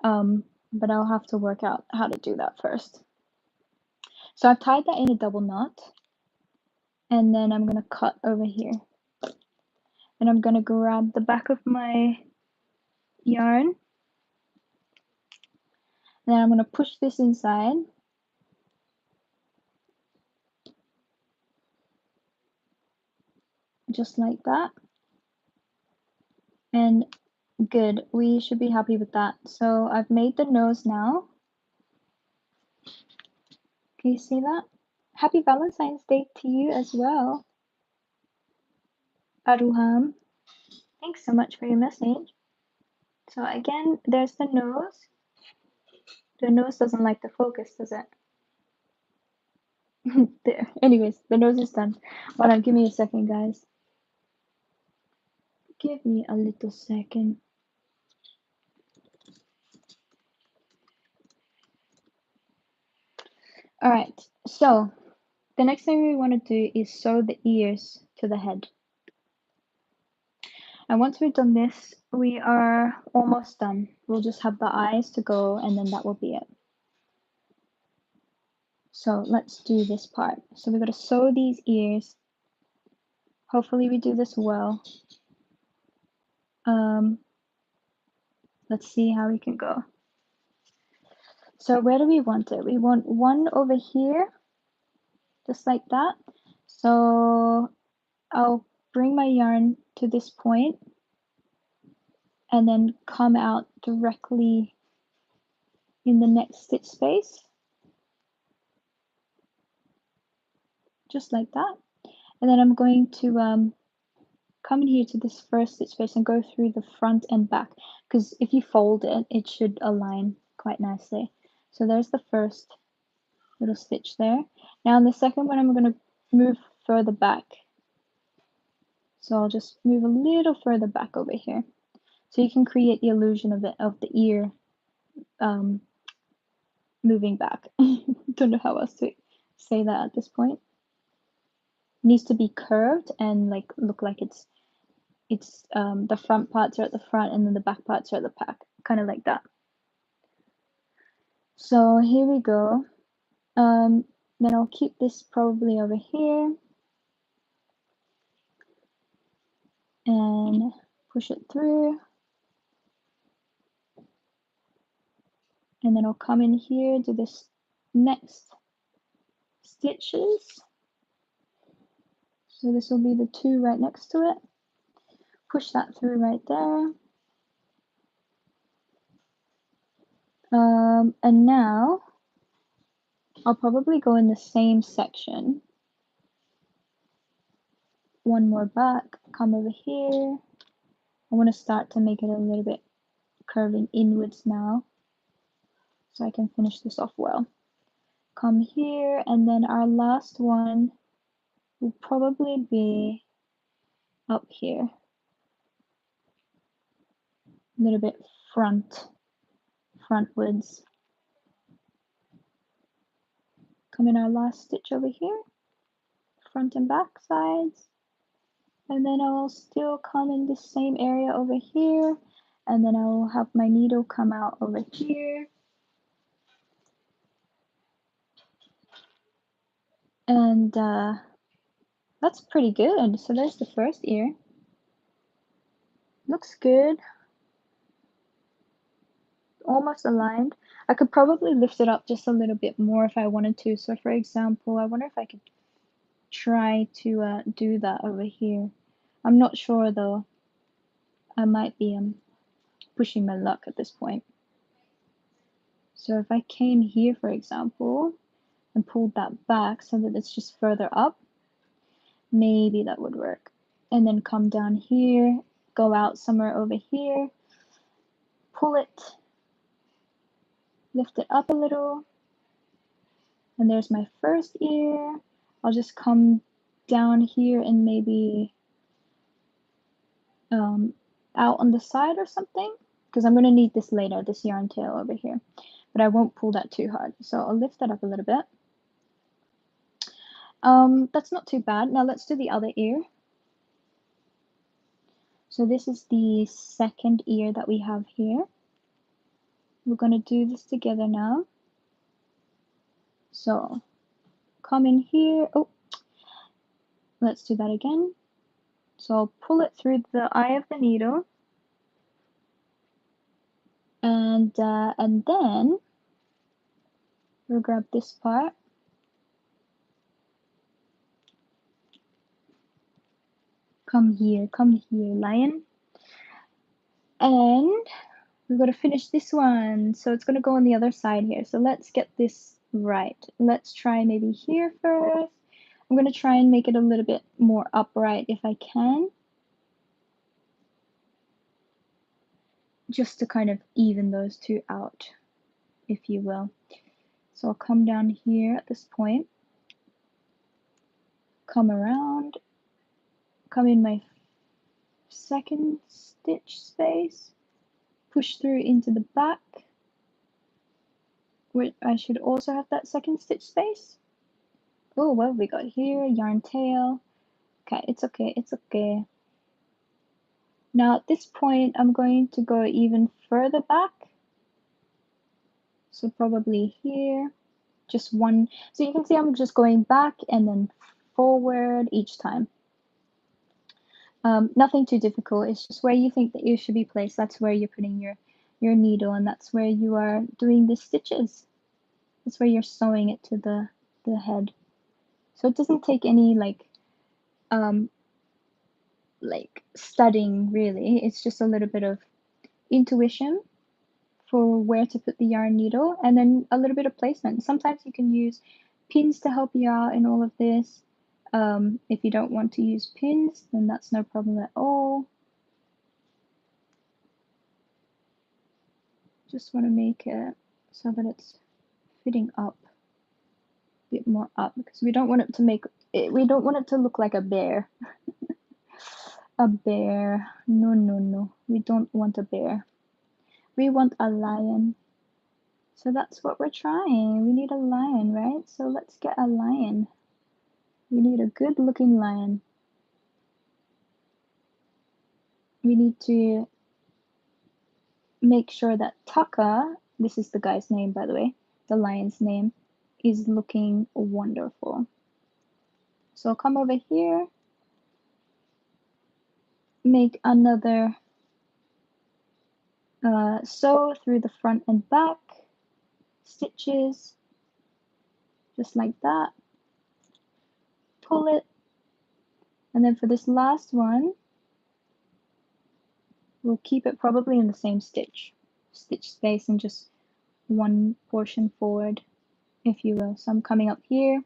Speaker 1: But I'll have to work out how to do that first. So I've tied that in a double knot, and then I'm gonna cut over here. And I'm gonna grab the back of my yarn, and then I'm gonna push this inside. Just like that. And good, we should be happy with that. So I've made the nose now. Can you see that? Happy Valentine's Day to you as well, Aruham. Thanks so much for your message. So again, there's the nose. The nose doesn't like to focus, does it? There. Anyways, the nose is done. Hold on, give me a second, guys. Give me a little second. Alright, so the next thing we want to do is sew the ears to the head. And once we've done this, we are almost done. We'll just have the eyes to go, and then that will be it. So let's do this part. So we're going to sew these ears. Hopefully we do this well. Let's see how we can go. So where do we want it? We want one over here, just like that. So I'll bring my yarn to this point and then come out directly in the next stitch space, just like that. And then I'm going to come in here to this first stitch space and go through the front and back, because if you fold it, it should align quite nicely. So there's the first little stitch there. Now in the second one, I'm going to move further back. So I'll just move a little further back over here, so you can create the illusion of the ear moving back. Don't know how else to say that at this point. It needs to be curved and like look like it's the front parts are at the front and then the back parts are at the back, kind of like that. So here we go. Then I'll keep this probably over here and push it through. And then I'll come in here to this next stitches. So this will be the two right next to it. Push that through right there. And now I'll probably go in the same section. One more back, come over here. I want to start to make it a little bit curving inwards now, so I can finish this off well. Come here, and then our last one will probably be up here. A little bit frontwards. Come in our last stitch over here, front and back sides. And then I'll still come in the same area over here, and then I'll have my needle come out over here. And that's pretty good. So there's the first ear. Looks good. Almost aligned. I could probably lift it up just a little bit more if I wanted to. So for example, I wonder if I could try to do that over here. I'm not sure though. I might be pushing my luck at this point. So if I came here, for example, and pulled that back so that it's just further up, maybe that would work. And then come down here, go out somewhere over here, pull it, lift it up a little, and there's my first ear. I'll just come down here and maybe out on the side or something, because I'm going to need this later, this yarn tail over here, but I won't pull that too hard. So I'll lift that up a little bit. That's not too bad. Now let's do the other ear. So this is the second ear that we have here. We're going to do this together now. So come in here. Oh, let's do that again. So I'll pull it through the eye of the needle. And then we'll grab this part. Come here, lion. And we're going to finish this one. So it's going to go on the other side here. So let's get this right. Let's try maybe here first. I'm going to try and make it a little bit more upright if I can. Just to kind of even those two out, if you will. So I'll come down here at this point. Come around. Come in my second stitch space. Push through into the back. I should also have that second stitch space. Oh, what have we got here? Yarn tail. Okay, it's okay, it's okay. Now at this point, I'm going to go even further back. So probably here, just one. So you can see I'm just going back and then forward each time. Nothing too difficult. It's just where you think the ear should be placed. That's where you're putting your needle, and that's where you are doing the stitches. That's where you're sewing it to the head. So it doesn't take any like studying really. It's just a little bit of intuition for where to put the yarn needle, and then a little bit of placement. Sometimes you can use pins to help you out in all of this. If you don't want to use pins, then that's no problem at all. Just want to make it so that it's fitting up a bit more up, because we don't want it to we don't want it to look like a bear. A bear. No. We don't want a bear. We want a lion. So that's what we're trying. We need a lion, right? So let's get a lion. We need a good looking lion. We need to make sure that Taka, this is the guy's name by the way, the lion's name, is looking wonderful. So I'll come over here, make another sew through the front and back stitches, just like that. Pull it, and then for this last one, we'll keep it probably in the same stitch space and just one portion forward, if you will. So I'm coming up here,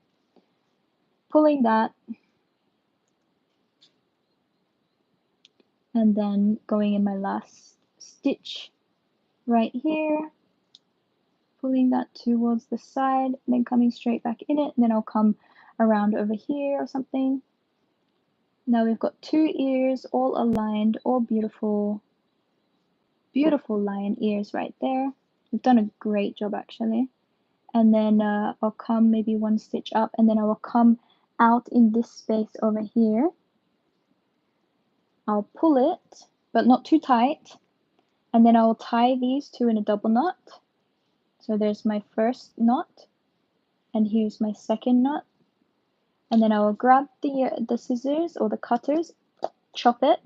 Speaker 1: pulling that, and then going in my last stitch right here, pulling that towards the side, and then coming straight back in it, and then I'll come around over here or something. Now we've got two ears all aligned, all beautiful lion ears right there. We've done a great job actually. And then I'll come maybe one stitch up, and then I will come out in this space over here. I'll pull it, but not too tight, and then I'll tie these two in a double knot. So there's my first knot, and here's my second knot, and then I will grab the scissors or the cutters, chop it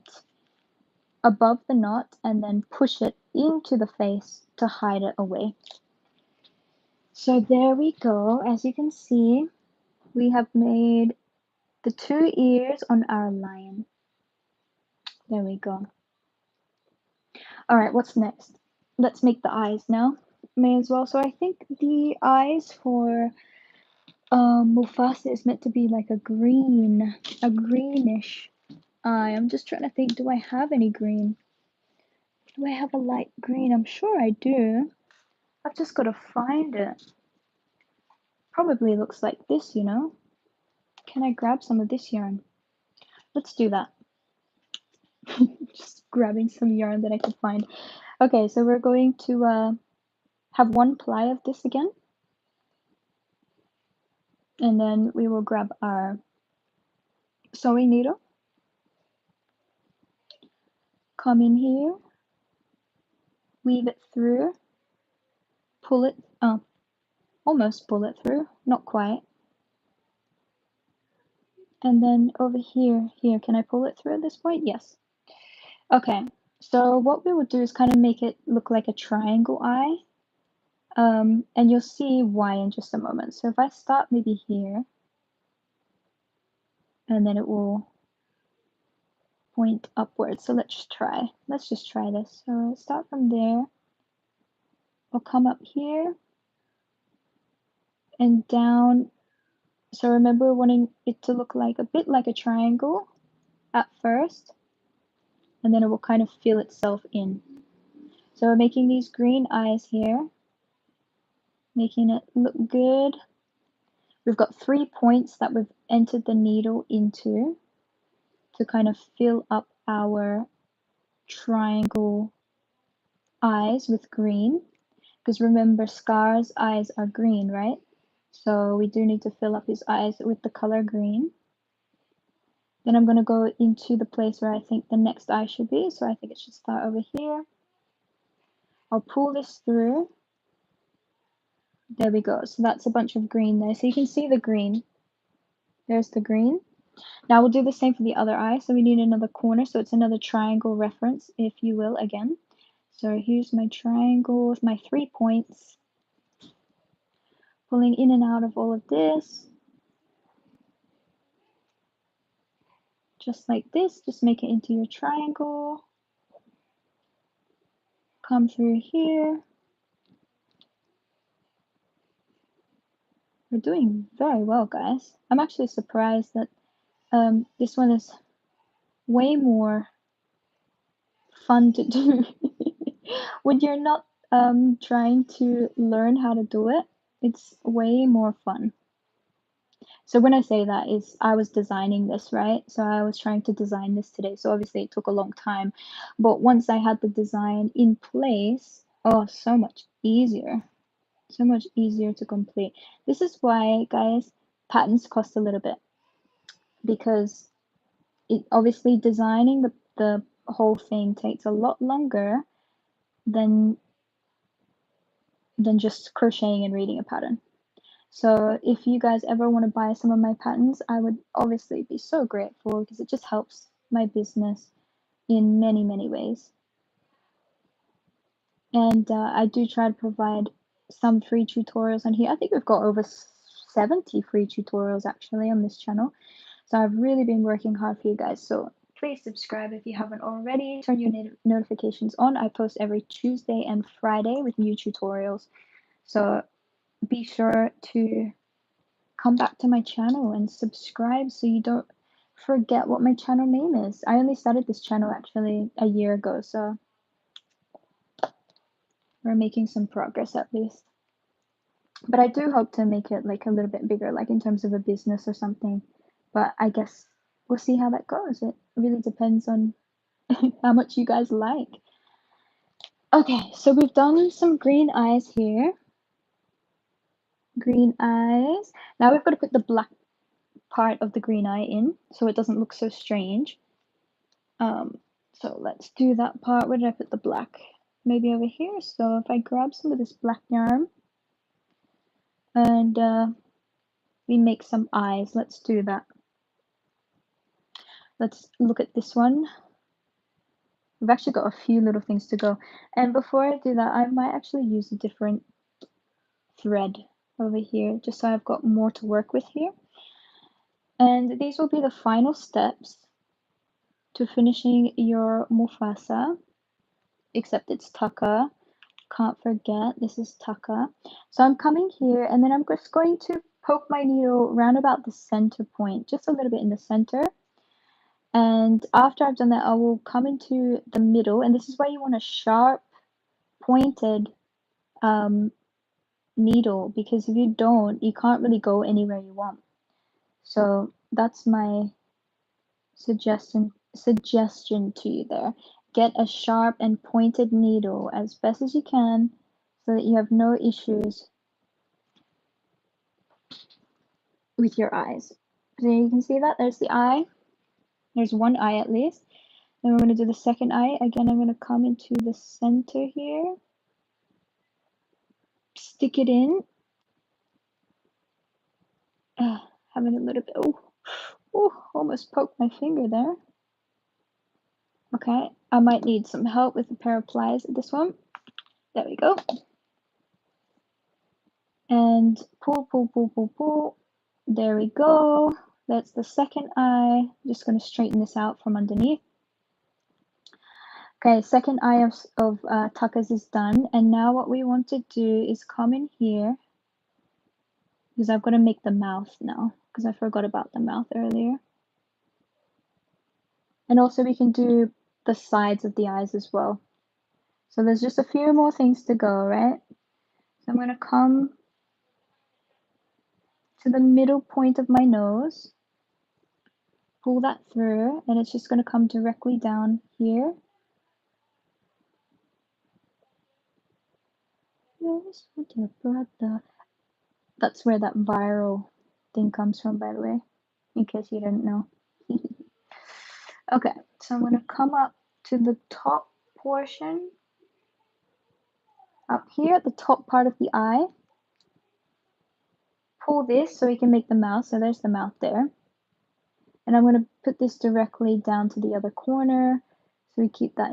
Speaker 1: above the knot, and then push it into the face to hide it away. So there we go. As you can see, we have made the two ears on our lion. There we go. All right, what's next? Let's make the eyes now. May as well. So I think the eyes for Mufasa is meant to be like a greenish eye. I'm just trying to think, do I have any green? Do I have a light green? I'm sure I do. I've just got to find it. Probably looks like this, you know. Can I grab some of this yarn? Let's do that. Just grabbing some yarn that I could find. Okay, so we're going to have one ply of this again. And then we will grab our sewing needle. come in here, weave it through, pull it, almost pull it through, not quite. And then over here, can I pull it through at this point? Yes. Okay, so what we would do is kind of make it look like a triangle eye. And you'll see why in just a moment. So if I start maybe here, and then it will point upwards. So let's try. Let's just try this. So I'll start from there. I'll come up here and down. So remember wanting it to look like a bit like a triangle at first, and then it will kind of fill itself in. So we're making these green eyes here, making it look good. We've got 3 points that we've entered the needle into to kind of fill up our triangle eyes with green, because remember Scar's eyes are green, right? So we do need to fill up his eyes with the color green. Then I'm going to go into the place where I think the next eye should be, so I think it should start over here. I'll pull this through. There we go. So that's a bunch of green there. So you can see the green. There's the green. Now we'll do the same for the other eye. So we need another corner. So it's another triangle reference, if you will, again. So here's my triangle with my 3 points. Pulling in and out of all of this. Just like this. Just make it into your triangle. Come through here. We're doing very well, guys. I'm actually surprised that this one is way more fun to do when you're not trying to learn how to do it. It's way more fun. So when I say that is I was designing this, right? So I was trying to design this today. So obviously it took a long time, but once I had the design in place, oh, so much easier. So much easier to complete. This is why, guys, patterns cost a little bit, because it obviously designing the whole thing takes a lot longer than just crocheting and reading a pattern. So if you guys ever want to buy some of my patterns, I would obviously be so grateful, because it just helps my business in many, many ways. And I do try to provide some free tutorials on here. I think we've got over 70 free tutorials actually on this channel. So I've really been working hard for you guys. So please subscribe if you haven't already. Turn your notifications on. I post every Tuesday and Friday with new tutorials. So be sure to come back to my channel and subscribe so you don't forget what my channel name is. I only started this channel actually a year ago, so we're making some progress at least. But I do hope to make it like a little bit bigger, like in terms of a business or something. But I guess we'll see how that goes. It really depends on how much you guys like. Okay, so we've done some green eyes here. Green eyes. Now we've got to put the black part of the green eye in so it doesn't look so strange. So let's do that part. Where did I put the black? Maybe over here. So if I grab some of this black yarn and we make some eyes, let's do that. Let's look at this one. We've actually got a few little things to go. And before I do that, I might actually use a different thread over here, just so I've got more to work with here. And these will be the final steps to finishing your MUFASA, except it's TAKA. Can't forget, this is TAKA. So I'm coming here, and then I'm just going to poke my needle around about the center point, just a little bit in the center. And after I've done that, I will come into the middle, and this is why you want a sharp, pointed needle, because if you don't, you can't really go anywhere you want. So that's my suggestion to you there. Get a sharp and pointed needle as best as you can so that you have no issues with your eyes. So you can see that there's the eye. There's one eye at least. Then we're going to do the second eye. Again, I'm going to come into the center here. Stick it in. Having a little bit, almost poked my finger there. Okay, I might need some help with a pair of pliers at this one. There we go. And pull, pull, pull, pull, pull. There we go. That's the second eye. I'm just going to straighten this out from underneath. Okay, second eye of Taka's is done. And now what we want to do is come in here, because I've got to make the mouth now, because I forgot about the mouth earlier. And also we can do the sides of the eyes as well. So there's just a few more things to go, right? So I'm going to come to the middle point of my nose, pull that through, and it's just going to come directly down here. That's where that viral thing comes from, by the way, in case you didn't know. Okay, so I'm going to come up to the top portion, up here at the top part of the eye. Pull this so we can make the mouth. So there's the mouth there. And I'm going to put this directly down to the other corner, so we keep that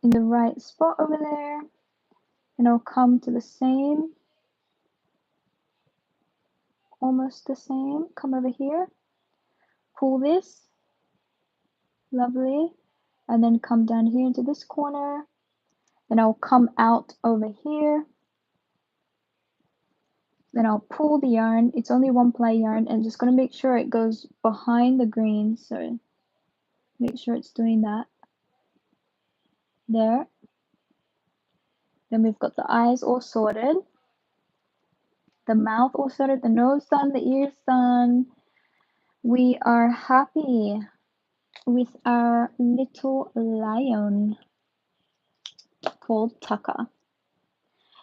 Speaker 1: in the right spot over there. And I'll come to the same, almost the same, come over here, pull this, lovely, and then come down here into this corner. Then I'll come out over here. Then I'll pull the yarn. It's only one ply yarn, and just going to make sure it goes behind the green. So make sure it's doing that. There. Then we've got the eyes all sorted. The mouth all sorted. The nose done. The ears done. We are happy with our little lion called Taka.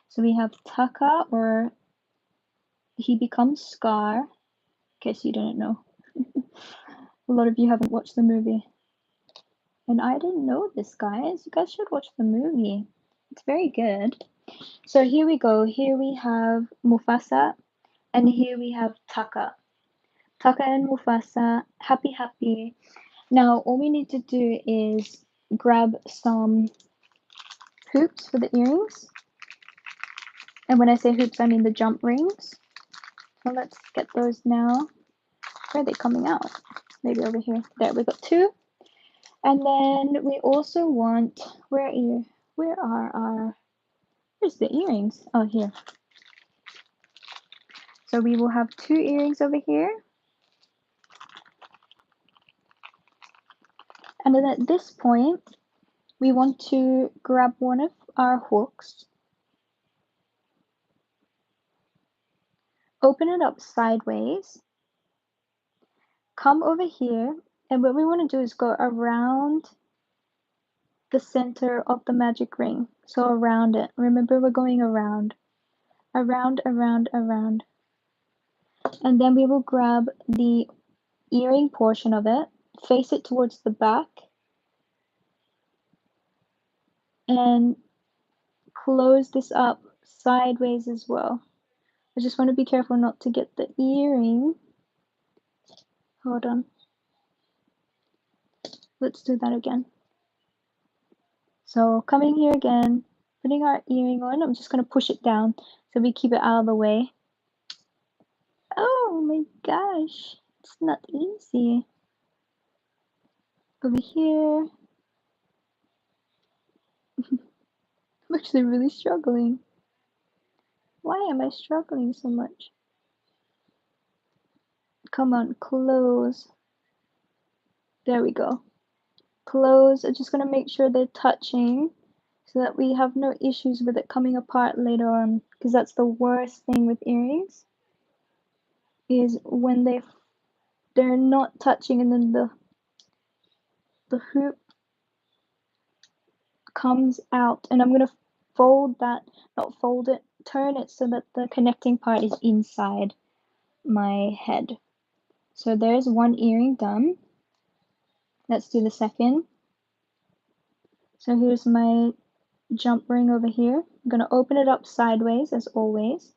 Speaker 1: So we have Taka, or he becomes Scar, in case you didn't know. A lot of you haven't watched the movie. And I didn't know this, guys. You guys should watch the movie. It's very good. So here we go. Here we have Mufasa, and here we have Taka. Taka and Mufasa, happy, happy. Now, all we need to do is grab some hoops for the earrings. And when I say hoops, I mean the jump rings. So let's get those now. Where are they coming out? Maybe over here. There, we got two. And then we also want, where's the earrings? Oh, here. So we will have two earrings over here. And then at this point, we want to grab one of our hooks, open it up sideways, come over here, and what we want to do is go around the center of the magic ring. So around it. Remember, we're going around. Around, around, around. And then we will grab the earring portion of it, face it towards the back, and close this up sideways as well. I just want to be careful not to get the earring. Hold on. Let's do that again. So coming here again, putting our earring on. I'm just going to push it down so we keep it out of the way. Oh my gosh, it's not easy. Over here. I'm actually really struggling. Why am I struggling so much? Come on, close. There we go. Close. I'm just going to make sure they're touching so that we have no issues with it coming apart later on, because that's the worst thing with earrings, is when they're not touching and then the hoop comes out. And I'm going to fold that, not fold it, turn it so that the connecting part is inside my head. So there's one earring done. Let's do the second. So here's my jump ring over here. I'm gonna open it up sideways as always.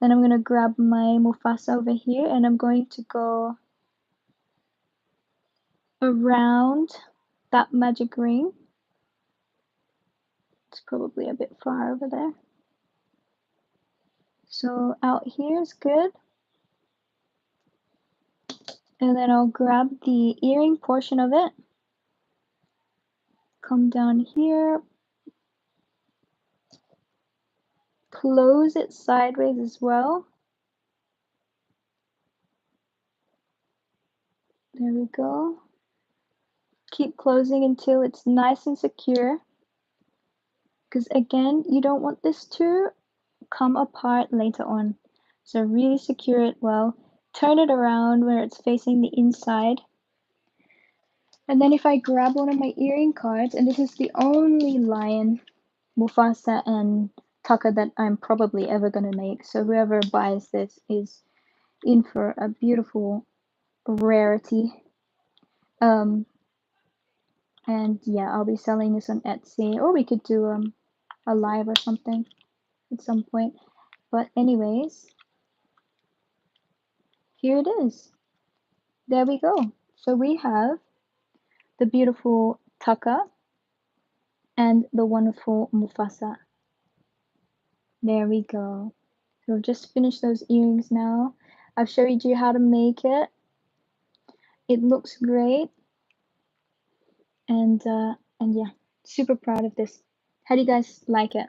Speaker 1: Then I'm gonna grab my Mufasa over here and I'm going to go around that magic ring. It's probably a bit far over there. So out here is good. And then I'll grab the earring portion of it. Come down here. Close it sideways as well. There we go. Keep closing until it's nice and secure. Because again, you don't want this to come apart later on. So really secure it well. Turn it around where it's facing the inside. And then if I grab one of my earring cards, and this is the only lion, Mufasa and Taka, that I'm probably ever going to make. So whoever buys this is in for a beautiful rarity. And yeah, I'll be selling this on Etsy, or we could do a live or something at some point. But anyways, here it is. There we go. So we have the beautiful Taka and the wonderful Mufasa. There we go. So we've just finished those earrings now. I've showed you how to make it. It looks great. And yeah, super proud of this. How do you guys like it?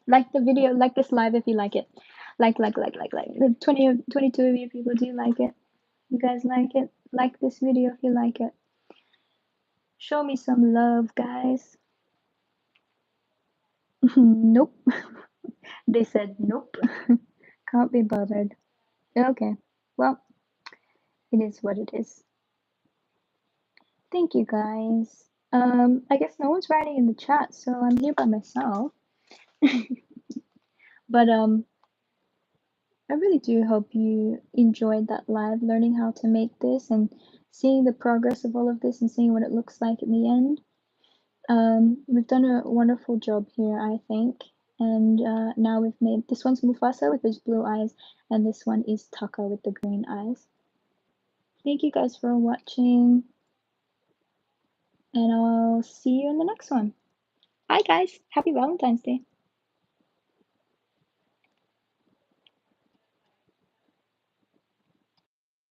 Speaker 1: Like the video, like this live if you like it. Like. The 22 of you people, do you like it? You guys like it? Like this video if you like it. Show me some love, guys. Nope. They said nope. Can't be bothered. Okay. Well, it is what it is. Thank you, guys. I guess no one's writing in the chat, so I'm here by myself. But I really do hope you enjoyed that live, learning how to make this and seeing the progress of all of this and seeing what it looks like in the end. We've done a wonderful job here, I think. And now we've made, this one's Mufasa with his blue eyes, and this one is Taka with the green eyes. Thank you guys for watching, and I'll see you in the next one. Bye guys, happy Valentine's Day.